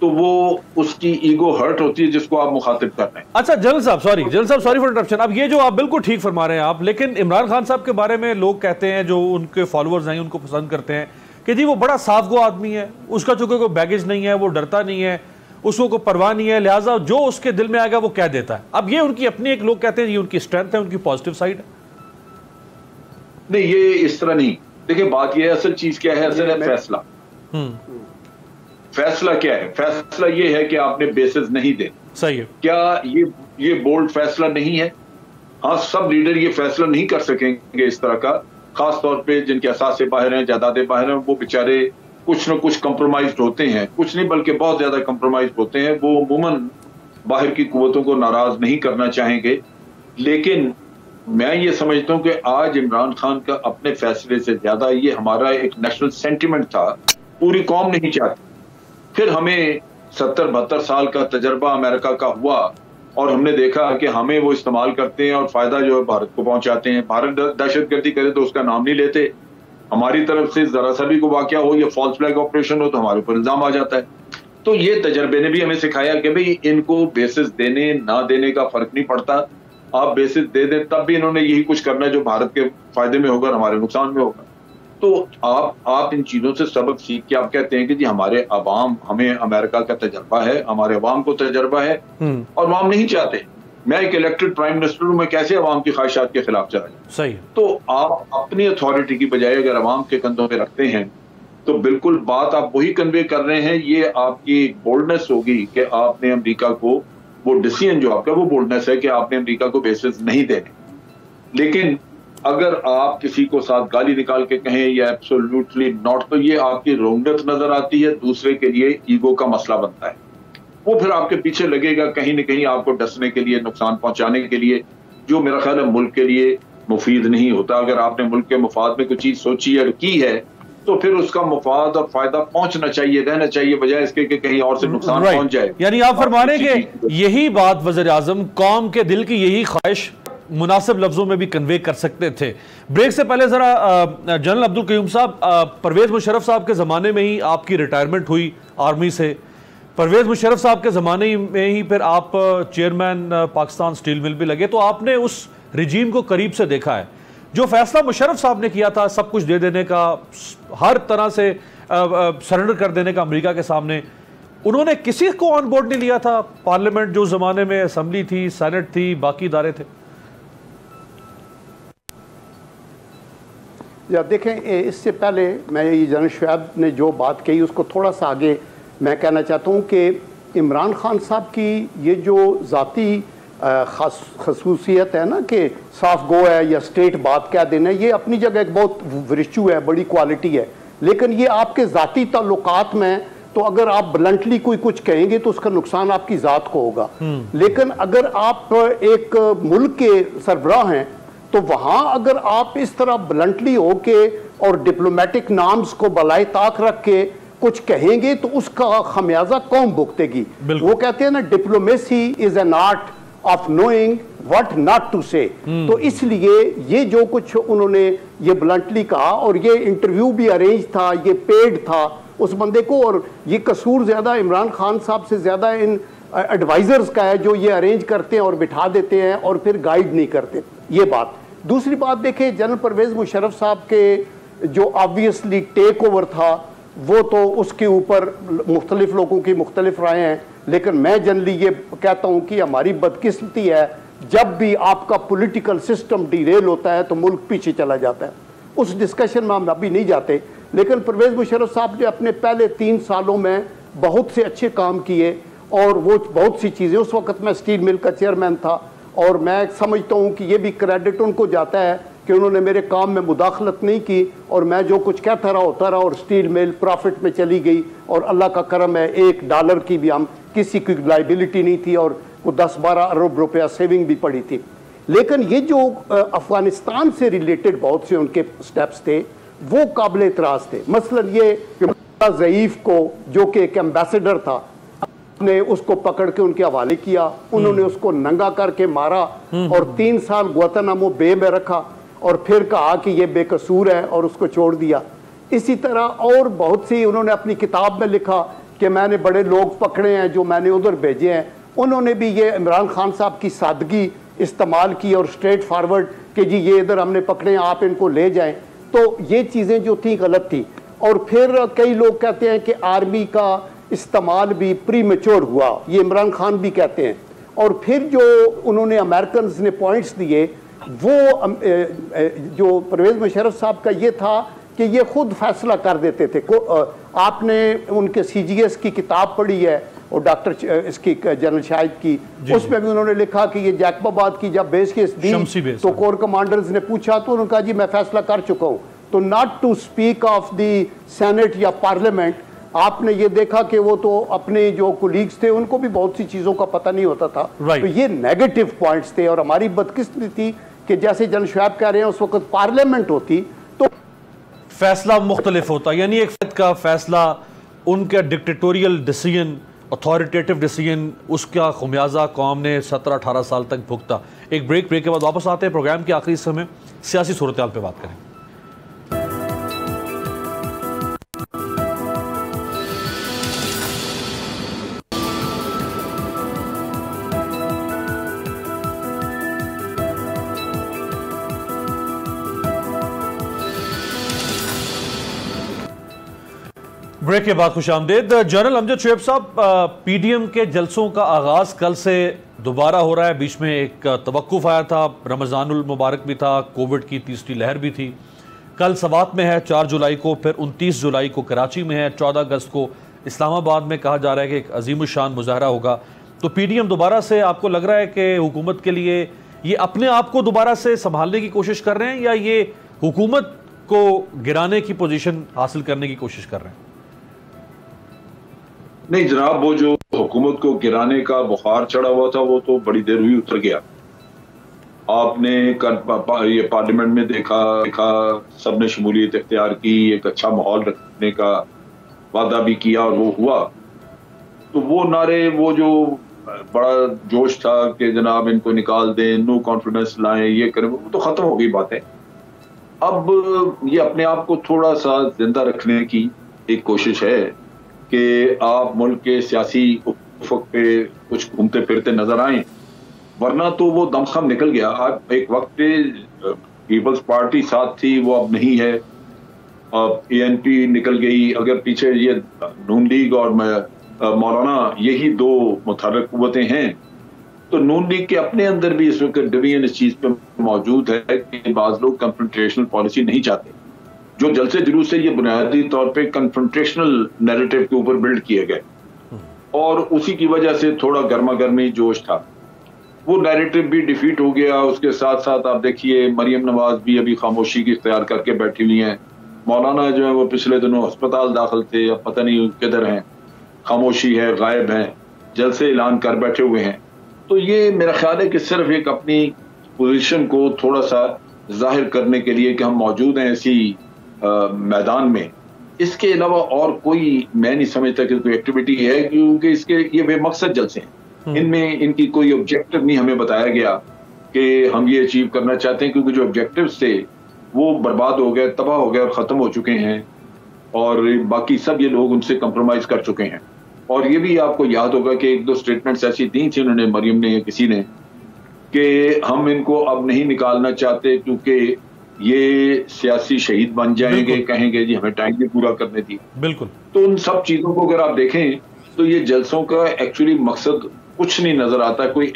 तो वो उसकी ईगो हर्ट होती है जिसको आप मुखातिब कर रहे हैं। अच्छा जनरल साहब सॉरी फॉर इंटरप्शन। अब ये जो आप बिल्कुल ठीक फरमा रहे हैं आप, लेकिन इमरान खान साहब के बारे में लोग कहते हैं, जो उनके फॉलोअर्स हैं उनको पसंद करते हैं कि जी वो बड़ा साफ गो आदमी है, उसका चूंकि कोई बैगेज नहीं है, वो डरता नहीं है, उसको कोई परवाह नहीं है, लिहाजा जो उसके दिल में आएगा वो कह देता है। अब ये उनकी अपनी, एक लोग कहते हैं ये उनकी स्ट्रेंथ है, उनकी पॉजिटिव साइड है। नहीं, ये इस तरह नहीं। देखिए बात ये है, असल चीज क्या है? असल है फैसला। फैसला क्या है? फैसला ये है कि आपने बेसिस नहीं दे। सही है। क्या ये बोल्ड फैसला नहीं है? हाँ, सब लीडर ये फैसला नहीं कर सकेंगे इस तरह का, खास तौर पे जिनके असासे बाहर हैं, जायदादें बाहर हैं, वो बेचारे कुछ न कुछ कंप्रोमाइज्ड होते हैं। कुछ नहीं बल्कि बहुत ज्यादा कंप्रोमाइज होते हैं। वो अमूमन बाहर की कुव्वतों को नाराज नहीं करना चाहेंगे। लेकिन मैं ये समझता हूँ कि आज इमरान खान का अपने फैसले से ज्यादा ये हमारा एक नेशनल सेंटिमेंट था। पूरी कौम नहीं चाहती। फिर हमें 70-72 साल का तजर्बा अमेरिका का हुआ और हमने देखा कि हमें वो इस्तेमाल करते हैं और फायदा जो है भारत को पहुंचाते हैं। भारत दहशतगर्दी करे तो उसका नाम नहीं लेते। हमारी तरफ से जरा सा भी कोई वाकया हो या फॉल्स फ्लैग ऑपरेशन हो तो हमारे ऊपर इल्जाम आ जाता है। तो ये तजर्बे ने भी हमें सिखाया कि भाई इनको बेसिस देने ना देने का फर्क नहीं पड़ता। आप बेसिस दे दें तब भी इन्होंने यही कुछ करना है जो भारत के फायदे में होगा, हमारे नुकसान में होगा। तो आप इन चीजों से सबक सीख के आप कहते हैं कि जी हमारे अवाम, हमें अमेरिका का तजर्बा है, हमारे अवाम को तजर्बा है और अवाम नहीं चाहते। मैं एक इलेक्टेड प्राइम मिनिस्टर हूं, मैं कैसे अवाम की ख्वाहिशात के खिलाफ चला जाऊं? सही। तो आप अपनी अथॉरिटी की बजाय अगर अवाम के कंधों पे रखते हैं तो बिल्कुल बात आप वही कन्वे कर रहे हैं। ये आपकी बोल्डनेस होगी कि आपने अमेरिका को, वो डिसीजन जो आपका वो बोल्डनेस है कि आपने अमेरिका को बेसिस नहीं देने। लेकिन अगर आप किसी को साथ गाली निकाल के कहें या एब्सोल्युटली नॉट, तो ये आपकी रोंगट नजर आती है, दूसरे के लिए ईगो का मसला बनता है। वो फिर आपके पीछे लगेगा कहीं न कहीं आपको डसने के लिए, नुकसान पहुंचाने के लिए, जो मेरा ख्याल है मुल्क के लिए मुफीद नहीं होता। अगर आपने मुल्क के मुफाद में कोई चीज सोची और की है तो फिर उसका मुफाद और फायदा पहुंचना चाहिए, रहना चाहिए, बजाय इसके कि कहीं और से नुकसान पहुंच जाए। यानी आप फरमा रहे हैं कि यही बात वज़ीर आज़म कौम के दिल की यही ख्वाहिश मुनासिब लफ्जों में भी कन्वे कर सकते थे। ब्रेक से पहले जरा जनरल अब्दुल कयूम साहब, परवेज मुशर्रफ साहब के ज़माने में ही आपकी रिटायरमेंट हुई आर्मी से। परवेज मुशर्रफ साहब के ज़माने में ही फिर आप चेयरमैन पाकिस्तान स्टील मिल भी लगे, तो आपने उस रिजीम को करीब से देखा है। जो फैसला मुशर्रफ साहब ने किया था सब कुछ दे देने का, हर तरह से सरेंडर कर देने का अमेरिका के सामने, उन्होंने किसी को ऑन बोर्ड नहीं लिया था? पार्लियामेंट जो ज़माने में असम्बली थी, सेनेट थी, बाकी इदारे थे। या देखें, इससे पहले मैं ये जनरल शुएब ने जो बात कही उसको थोड़ा सा आगे मैं कहना चाहता हूँ कि इमरान खान साहब की ये जो ज़ाती खसूसियत है ना कि साफ गो है या स्टेट बात कह देना, ये अपनी जगह एक बहुत वर्च्यू है, बड़ी क्वालिटी है। लेकिन ये आपके ज़ाती ताल्लुकात में तो अगर आप ब्लंटली कोई कुछ कहेंगे तो उसका नुकसान आपकी ज़ात को होगा। लेकिन अगर आप एक मुल्क के सरबराह हैं तो वहाँ अगर आप इस तरह ब्लंटली हो के और डिप्लोमेटिक नाम्स को बलाए ताक रख के कुछ कहेंगे तो उसका खमियाजा कौन भुगतेगी? वो कहते हैं ना, diplomacy is an art of knowing what not to say. तो इसलिए ये जो कुछ उन्होंने ये ब्लंटली कहा, और ये इंटरव्यू भी अरेंज था, ये पेड था उस बंदे को, और ये कसूर ज्यादा इमरान खान साहब से ज्यादा इन एडवाइजर्स का है जो ये अरेंज करते हैं और बिठा देते हैं और फिर गाइड नहीं करते। ये बात। दूसरी बात देखें, जनरल परवेज मुशर्रफ साहब के जो ऑब्वियसली टेक ओवर था वो तो उसके ऊपर मुख्तलिफ लोगों की मुख्तलिफ राय हैं। लेकिन मैं जनरली ये कहता हूँ कि हमारी बदकिस्मती है, जब भी आपका पॉलिटिकल सिस्टम डिरेल होता है तो मुल्क पीछे चला जाता है। उस डिस्कशन में हम अभी नहीं जाते। लेकिन परवेज मुशर्रफ साहब ने अपने पहले 3 सालों में बहुत से अच्छे काम किए और वो बहुत सी चीज़ें, उस वक्त मैं स्टील मिल का चेयरमैन था और मैं समझता हूँ कि ये भी क्रेडिट उनको जाता है कि उन्होंने मेरे काम में मुदाखलत नहीं की और मैं जो कुछ कहता रहा होता रहा और स्टील मिल प्रॉफिट में चली गई और अल्लाह का करम है $1 की भी हम किसी की लाइबिलिटी नहीं थी और वो 10-12 अरब रुपया सेविंग भी पड़ी थी। लेकिन ये जो अफगानिस्तान से रिलेटेड बहुत से उनके स्टेप्स थे वो काबिल एतराज़ थे। मसलन ये ज़ईफ़ को जो कि एक एम्बेसडर था ने उसको पकड़ के उनके हवाले किया, उन्होंने उसको नंगा करके मारा और 3 साल गुआंतानामो बे में रखा और फिर कहा कि ये बेकसूर है और उसको छोड़ दिया। इसी तरह और बहुत सी उन्होंने अपनी किताब में लिखा कि मैंने बड़े लोग पकड़े हैं जो मैंने उधर भेजे हैं। उन्होंने भी ये इमरान खान साहब की सादगी इस्तेमाल की और स्ट्रेट फॉरवर्ड कि जी ये इधर हमने पकड़े हैं, आप इनको ले जाएं। तो ये चीज़ें जो थी गलत थी। और फिर कई लोग कहते हैं कि आर्मी का इस्तेमाल भी प्री मैच्योर हुआ, ये इमरान खान भी कहते हैं। और फिर जो उन्होंने अमेरिकन ने पॉइंट्स दिए वो जो परवेज़ मुशर्रफ साहब का ये था कि ये खुद फैसला कर देते थे। आपने उनके CGS की किताब पढ़ी है और डॉक्टर इसकी जनरल शाहिद की, उसमें भी उन्होंने लिखा कि ये जैकबाबाद की जब बेस केस दी तो कोर कमांडर्स ने पूछा तो उन्होंने कहा जी मैं फैसला कर चुका हूँ। तो not to speak of the senate या पार्लियामेंट, आपने ये देखा कि वो तो अपने जो कोलीग्स थे उनको भी बहुत सी चीज़ों का पता नहीं होता था। तो ये नेगेटिव पॉइंट्स थे और हमारी बदकिस्मती थी कि जैसे जनरल शुएब कह रहे हैं उस वक्त पार्लियामेंट होती तो फैसला मुख्तलिफ होता, यानी एक का फैसला उनका डिक्टेटोरियल डिसीजन, अथॉरिटेटिव डिसीजन, उसका खुमियाजा कौम ने 17-18 साल तक भुगता। एक ब्रेक के बाद वापस आते हैं। प्रोग्राम के आखिरी समय सियासी सूरत हाल पर बात करें। ब्रेक के बाद खुश आमदेद। जनरल अमजद शुएब साहब, PDM के जलसों का आगाज कल से दोबारा हो रहा है। बीच में एक तवक्कुफ आया था, रमज़ानुल मुबारक भी था, कोविड की तीसरी लहर भी थी। कल सवात में है 4 जुलाई को, फिर 29 जुलाई को कराची में है, 14 अगस्त को इस्लामाबाद में कहा जा रहा है कि एक अजीमुशान मुजाहरा होगा। तो PDM दोबारा से आपको लग रहा है कि हुकूमत के लिए ये अपने आप को दोबारा से संभालने की कोशिश कर रहे हैं या ये हुकूमत को गिराने की पोजीशन हासिल करने की कोशिश कर रहे हैं? नहीं जनाब, वो जो हुकूमत को गिराने का बुखार चढ़ा हुआ था वो तो बड़ी देर हुई उतर गया। आपने ये पार्लियामेंट में देखा सबने शमूलियत इख्तियार की, एक अच्छा माहौल रखने का वादा भी किया और वो हुआ। तो वो नारे, वो जो बड़ा जोश था कि जनाब इनको निकाल दें, नो कॉन्फिडेंस लाएं, ये करें, वो तो खत्म हो गई बातें। अब ये अपने आप को थोड़ा सा जिंदा रखने की एक कोशिश है कि आप मुल्क के सियासी उफक पे कुछ घूमते फिरते नजर आए, वरना तो वो दमखम निकल गया। आप एक वक्त पे पीपल्स पार्टी साथ थी, वो अब नहीं है। अब ANP निकल गई। अगर पीछे ये नून लीग और मौलाना यही 2 मुतहर्रिक कुव्वतें हैं, तो नून लीग के अपने अंदर भी इस वक्त डिवीजन इस चीज पे मौजूद है कि बाज लोग कन्फ्रंटेशनल पॉलिसी नहीं चाहते। जो जलसे जुलूस से ये बुनियादी तौर पे कन्फ्रंटेशनल नैरेटिव के ऊपर बिल्ड किए गए और उसी की वजह से थोड़ा गर्मा गर्मी जोश था, वो नैरेटिव भी डिफीट हो गया। उसके साथ साथ आप देखिए मरियम नवाज भी अभी खामोशी की इख्तियार करके बैठी हुई हैं। मौलाना जो है वो पिछले दिनों अस्पताल दाखिल थे, अब पता नहीं किधर हैं, खामोशी है, गायब हैं, जलसे ऐलान कर बैठे हुए हैं। तो ये मेरा ख्याल है कि सिर्फ एक अपनी पोजीशन को थोड़ा सा जाहिर करने के लिए कि हम मौजूद हैं इसी मैदान में, इसके अलावा और कोई मैं नहीं समझता कि कोई एक्टिविटी है, क्योंकि इसके ये बेमकसद जलसे हैं। इनमें इनकी कोई ऑब्जेक्टिव नहीं हमें बताया गया कि हम ये अचीव करना चाहते हैं, क्योंकि जो ऑब्जेक्टिव्स थे वो बर्बाद हो गए, तबाह हो गए और ख़त्म हो चुके हैं और बाकी सब ये लोग उनसे कंप्रोमाइज़ कर चुके हैं। और ये भी आपको याद होगा कि 1-2 स्टेटमेंट्स ऐसी दी थी उन्होंने, मरियम ने या किसी ने, कि हम इनको अब नहीं निकालना चाहते क्योंकि ये सियासी शहीद बन जाएंगे, कहेंगे जी हमें टाइम भी पूरा करने दी। बिल्कुल। तो उन सब चीजों को अगर आप देखें तो ये जलसों का एक्चुअली मकसद कुछ नहीं नजर आता। कोई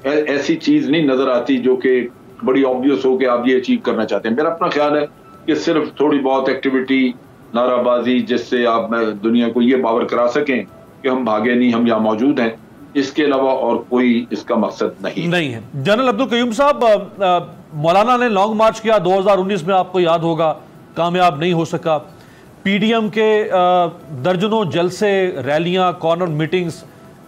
ऐसी चीज नहीं नजर आती जो कि बड़ी ऑब्वियस हो कि आप ये अचीव करना चाहते हैं। मेरा अपना ख्याल है कि सिर्फ थोड़ी बहुत एक्टिविटी नाराबाजी जिससे आप दुनिया को ये बावर करा सकें कि हम भागे नहीं, हम यहाँ मौजूद हैं। इसके अलावा और कोई इसका मकसद नहीं है। जनरल अब्दुल कयूम साहब, मौलाना ने लॉन्ग मार्च किया 2019 में, आपको याद होगा, कामयाब नहीं हो सका। पीडीएम के दर्जनों जलसे, रैलियां, कॉर्नर मीटिंग्स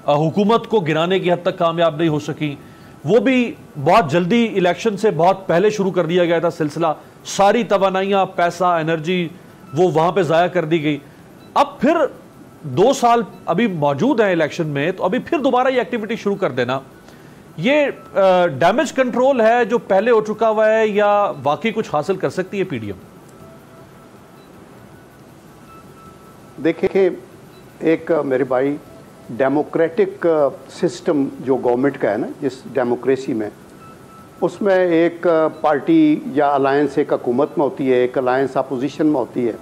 हुकूमत को गिराने की हद तक कामयाब नहीं हो सकी। वो भी बहुत जल्दी इलेक्शन से बहुत पहले शुरू कर दिया गया था सिलसिला। सारी तवानाइयां, पैसा, एनर्जी वो वहां पे जाया कर दी गई। अब फिर 2 साल अभी मौजूद है इलेक्शन में, तो अभी फिर दोबारा ये एक्टिविटी शुरू कर देना, ये डैमेज कंट्रोल है जो पहले हो चुका हुआ है, या वाकई कुछ हासिल कर सकती है पीडीएम? देखिए, एक मेरे भाई, डेमोक्रेटिक सिस्टम जो गवर्नमेंट का है ना, जिस डेमोक्रेसी में, उसमें एक पार्टी या अलायंस एक हुकूमत में होती है, एक अलायंस अपोजिशन में होती है,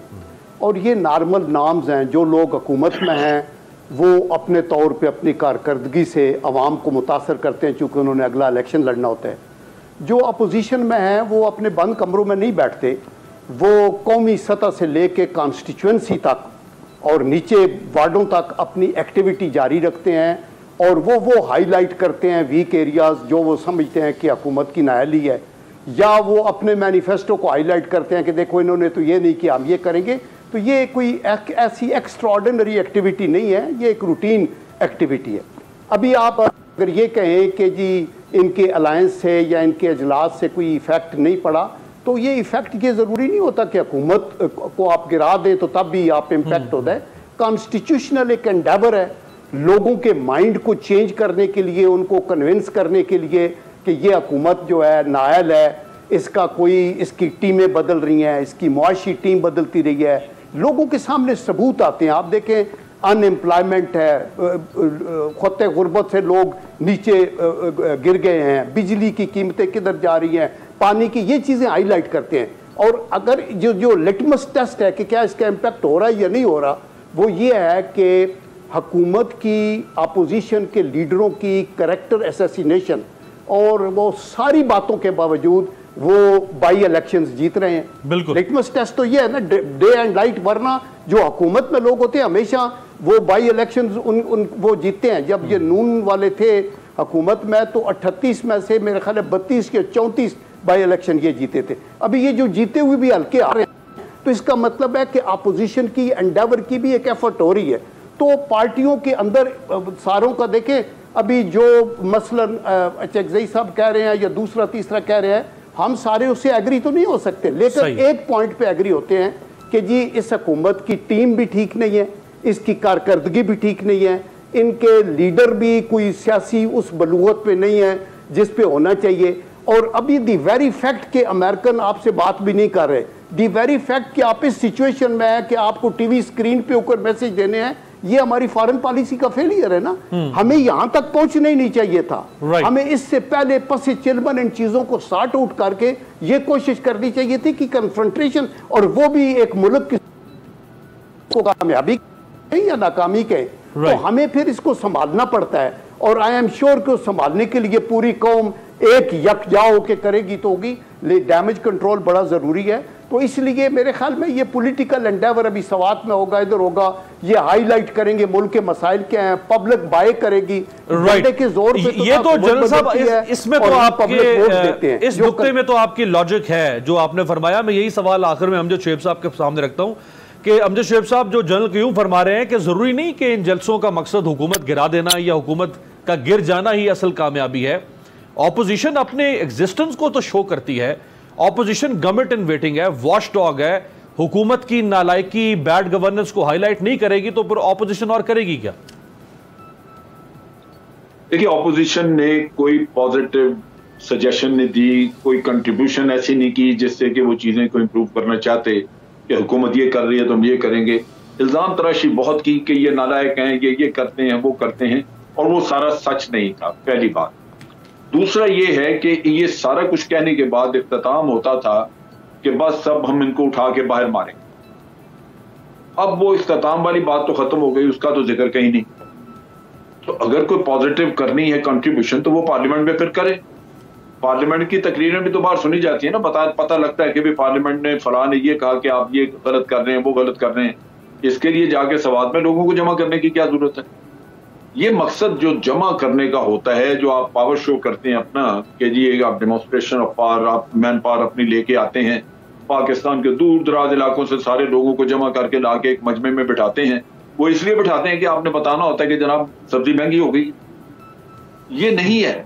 और ये नॉर्मल नॉर्म्स हैं। जो लोग हुकूमत में हैं वो अपने तौर पे अपनी कारकर्दगी से अवाम को मुतासर करते हैं, चूँकि उन्होंने अगला इलेक्शन लड़ना होता है। जो अपोजिशन में हैं वो अपने बंद कमरों में नहीं बैठते, वो कौमी सतह से लेके कॉन्स्टिट्यूंसी तक और नीचे वार्डों तक अपनी एक्टिविटी जारी रखते हैं, और वो हाईलाइट करते हैं वीक एरियाज़ जो वो समझते हैं कि हुकूमत की नाअहली है, या वो अपने मैनिफेस्टो को हाईलाइट करते हैं कि देखो इन्होंने तो ये नहीं किया, हम ये करेंगे। तो ये कोई ऐसी एक्स्ट्राऑर्डिनरी एक्टिविटी नहीं है, ये एक रूटीन एक्टिविटी है। अभी आप अगर ये कहें कि जी इनके अलायंस से या इनके अजलास से कोई इफ़ेक्ट नहीं पड़ा, तो ये इफ़ेक्ट ये ज़रूरी नहीं होता कि हुकूमत को आप गिरा दें तो तब भी आप इम्पैक्ट होता है। कॉन्स्टिट्यूशनल एक एंडेवर है लोगों के माइंड को चेंज करने के लिए, उनको कन्विंस करने के लिए कि ये हुकूमत जो है नाअहल है, इसका कोई, इसकी टीमें बदल रही हैं, इसकी मुआशी टीम बदलती रही है, लोगों के सामने सबूत आते हैं। आप देखें, अनएम्प्लॉयमेंट है, खत्ते गुर्बत से लोग नीचे गिर गए हैं, बिजली की कीमतें किधर जा रही हैं, पानी की, ये चीज़ें हाईलाइट करते हैं। और अगर जो लिटमस टेस्ट है कि क्या इसका इम्पैक्ट हो रहा है या नहीं हो रहा, वो ये है कि हुकूमत की, अपोजिशन के लीडरों की कैरेक्टर असैसिनेशन, और वो सारी बातों के बावजूद वो बाई इलेक्शंस जीत रहे हैं। बिल्कुल, लिटमस टेस्ट तो ये है ना, डे एंड लाइट। वरना जो हुकूमत में लोग होते हैं हमेशा वो बाई इलेक्शंस वो जीतते हैं। जब ये नून वाले थे हुकूमत में, तो 38 में से मेरे ख्याल है 32 के 34 बाई इलेक्शन ये जीते थे। अभी ये जो जीते हुए भी हल्के आ रहे हैं, तो इसका मतलब है कि अपोजिशन की एंडेवर की भी एक एफर्ट हो रही है। तो पार्टियों के अंदर सारों का देखें, अभी जो मसलन चकजई साहब कह रहे हैं या दूसरा तीसरा कह रहे हैं, हम सारे उससे एग्री तो नहीं हो सकते, लेकिन एक पॉइंट पे एग्री होते हैं कि जी इस हुकूमत की टीम भी ठीक नहीं है, इसकी कारकर्दगी भी ठीक नहीं है, इनके लीडर भी कोई सियासी उस बलूगत पे नहीं है जिस पे होना चाहिए। और अभी दी वेरी फैक्ट के अमेरिकन आपसे बात भी नहीं कर रहे, दी वेरी फैक्ट कि आप इस सिचुएशन में है कि आपको टीवी स्क्रीन पे ऊपर मैसेज देने हैं, ये हमारी फॉरेन पॉलिसी का फेलियर है ना। हमें यहां तक पहुंचना ही नहीं चाहिए था। हमें इससे पहले पसे चिलमन इन चीजों को सॉर्ट आउट करके ये कोशिश करनी चाहिए थी कि कन्फ्रंटेशन, और वो भी एक मुल्क की कामयाबी या नाकामी के, तो हमें फिर इसको संभालना पड़ता है। और आई एम श्योर कि संभालने के लिए पूरी कौम एक यकजा होकर करेगी तो होगी, डैमेज कंट्रोल बड़ा जरूरी है। तो इसलिए मेरे ख्याल में ये पॉलिटिकल एंडेवर अभी सवात में होगा, इधर होगा, ये हाईलाइट करेंगे मुल्क के मसाइल क्या हैं, पब्लिक बाय करेगी के जोर पे। तो ये तो जनरल साहब इसमें तो आपके इस नुक्ते में तो आपकी लॉजिक है जो आपने फरमाया। मैं यही सवाल आखिर में अमजद शुएब साहब के सामने रखता हूं कि अमजद शुएब साहब, जो जनरल क्यों फरमा रहे हैं कि जरूरी नहीं कि इन जलसों का मकसद हुकूमत गिरा देना या हुकूमत का गिर जाना ही असल कामयाबी है। ऑपोजिशन अपने एग्जिस्टेंस को तो शो करती है, ऑपोजिशन गवर्नमेंट इन वेटिंग है, वॉच डॉग है, हुकूमत की नालायकी, बैड गवर्नेंस को हाईलाइट नहीं करेगी तो फिर ऑपोजिशन और करेगी क्या? देखिए, ऑपोजिशन ने कोई पॉजिटिव सजेशन नहीं दी, कोई कंट्रीब्यूशन ऐसी नहीं की जिससे कि वो चीजें को इंप्रूव करना चाहते कि हुकूमत ये कर रही है तो हम ये करेंगे। इल्जाम तराशी बहुत की कि ये नालायक हैं, ये करते हैं, वो करते हैं, और वो सारा सच नहीं था, पहली बात। दूसरा ये है कि ये सारा कुछ कहने के बाद इख्तिताम होता था कि बस सब हम इनको उठा के बाहर मारेंगे। अब वो इख्तिताम वाली बात तो खत्म हो गई, उसका तो जिक्र कहीं नहीं। तो अगर कोई पॉजिटिव करनी है कंट्रीब्यूशन तो वो पार्लियामेंट में फिर करे। पार्लियामेंट की तकरीरें भी तो बाहर सुनी जाती है ना, पता लगता है कि भी पार्लियामेंट ने फलां ने ये कहा कि आप ये गलत कर रहे हैं, वो गलत कर रहे हैं। इसके लिए जाके सवाल में लोगों को जमा करने की क्या जरूरत है? ये मकसद जो जमा करने का होता है, जो आप पावर शो करते हैं अपना कि जी आप डेमोन्स्ट्रेशन ऑफ पावर, आप मैन पावर अपनी लेके आते हैं, पाकिस्तान के दूर दराज इलाकों से सारे लोगों को जमा करके लाके एक मजमे में बिठाते हैं। वो इसलिए बिठाते हैं कि आपने बताना होता है कि जनाब सब्जी महंगी हो गई। ये नहीं है।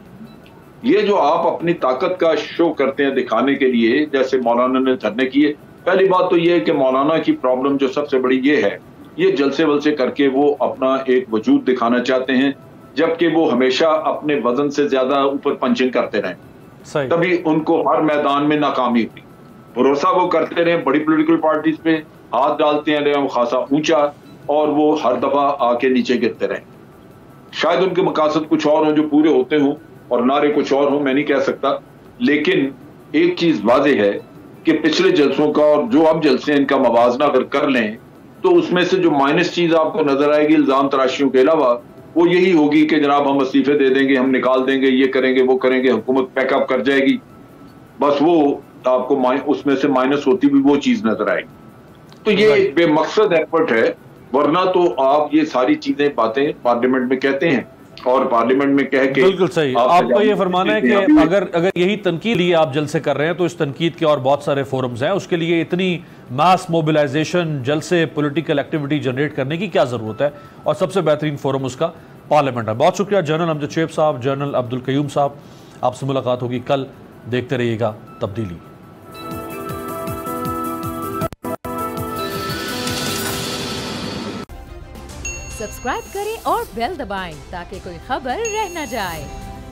ये जो आप अपनी ताकत का शो करते हैं दिखाने के लिए, जैसे मौलाना ने धरने किए, पहली बात तो ये है कि मौलाना की प्रॉब्लम जो सबसे बड़ी ये है, ये जलसे वलसे करके वो अपना एक वजूद दिखाना चाहते हैं, जबकि वो हमेशा अपने वजन से ज्यादा ऊपर पंचिंग करते रहे, तभी उनको हर मैदान में नाकामी हुई। भरोसा वो करते रहे बड़ी पॉलिटिकल पार्टीज पे, हाथ डालते हैं वो खासा ऊंचा, और वो हर दफा आके नीचे गिरते रहे। शायद उनके मकासद कुछ और हों जो पूरे होते हों और नारे कुछ और हों, मैं नहीं कह सकता, लेकिन एक चीज वाज़ेह है कि पिछले जलसों का और जो अब जलसे इनका मवाजना अगर कर लें तो उसमें से जो माइनस चीज आपको नजर आएगी इल्जाम तराशियों के अलावा, वो यही होगी कि जनाब हम इस्तीफे दे देंगे, हम निकाल देंगे, ये करेंगे, वो करेंगे, हुकूमत पैकअप कर जाएगी। बस वो आपको उसमें से माइनस होती भी वो चीज नजर आएगी। तो ये एक बेमकसद एफर्ट है, वरना तो आप ये सारी चीजें बातें पार्लियामेंट में कहते हैं और पार्लियामेंट में कह के बिल्कुल सही। आपका ये फरमाना है कि अगर यही तनकीद लिए आप जलसे कर रहे हैं तो इस तनकीद के और बहुत सारे फोरम्स हैं, उसके लिए इतनी मास मोबिलाइजेशन, जलसे, पॉलिटिकल एक्टिविटी जनरेट करने की क्या जरूरत है? और सबसे बेहतरीन फोरम उसका पार्लियामेंट है। बहुत शुक्रिया जनरल अमजद शेख साहब, जनरल अब्दुल कयूम साहब। आपसे मुलाकात होगी कल। देखते रहिएगा तब्दीली। सब्सक्राइब करें और बेल दबाएं ताकि कोई खबर रह न जाए।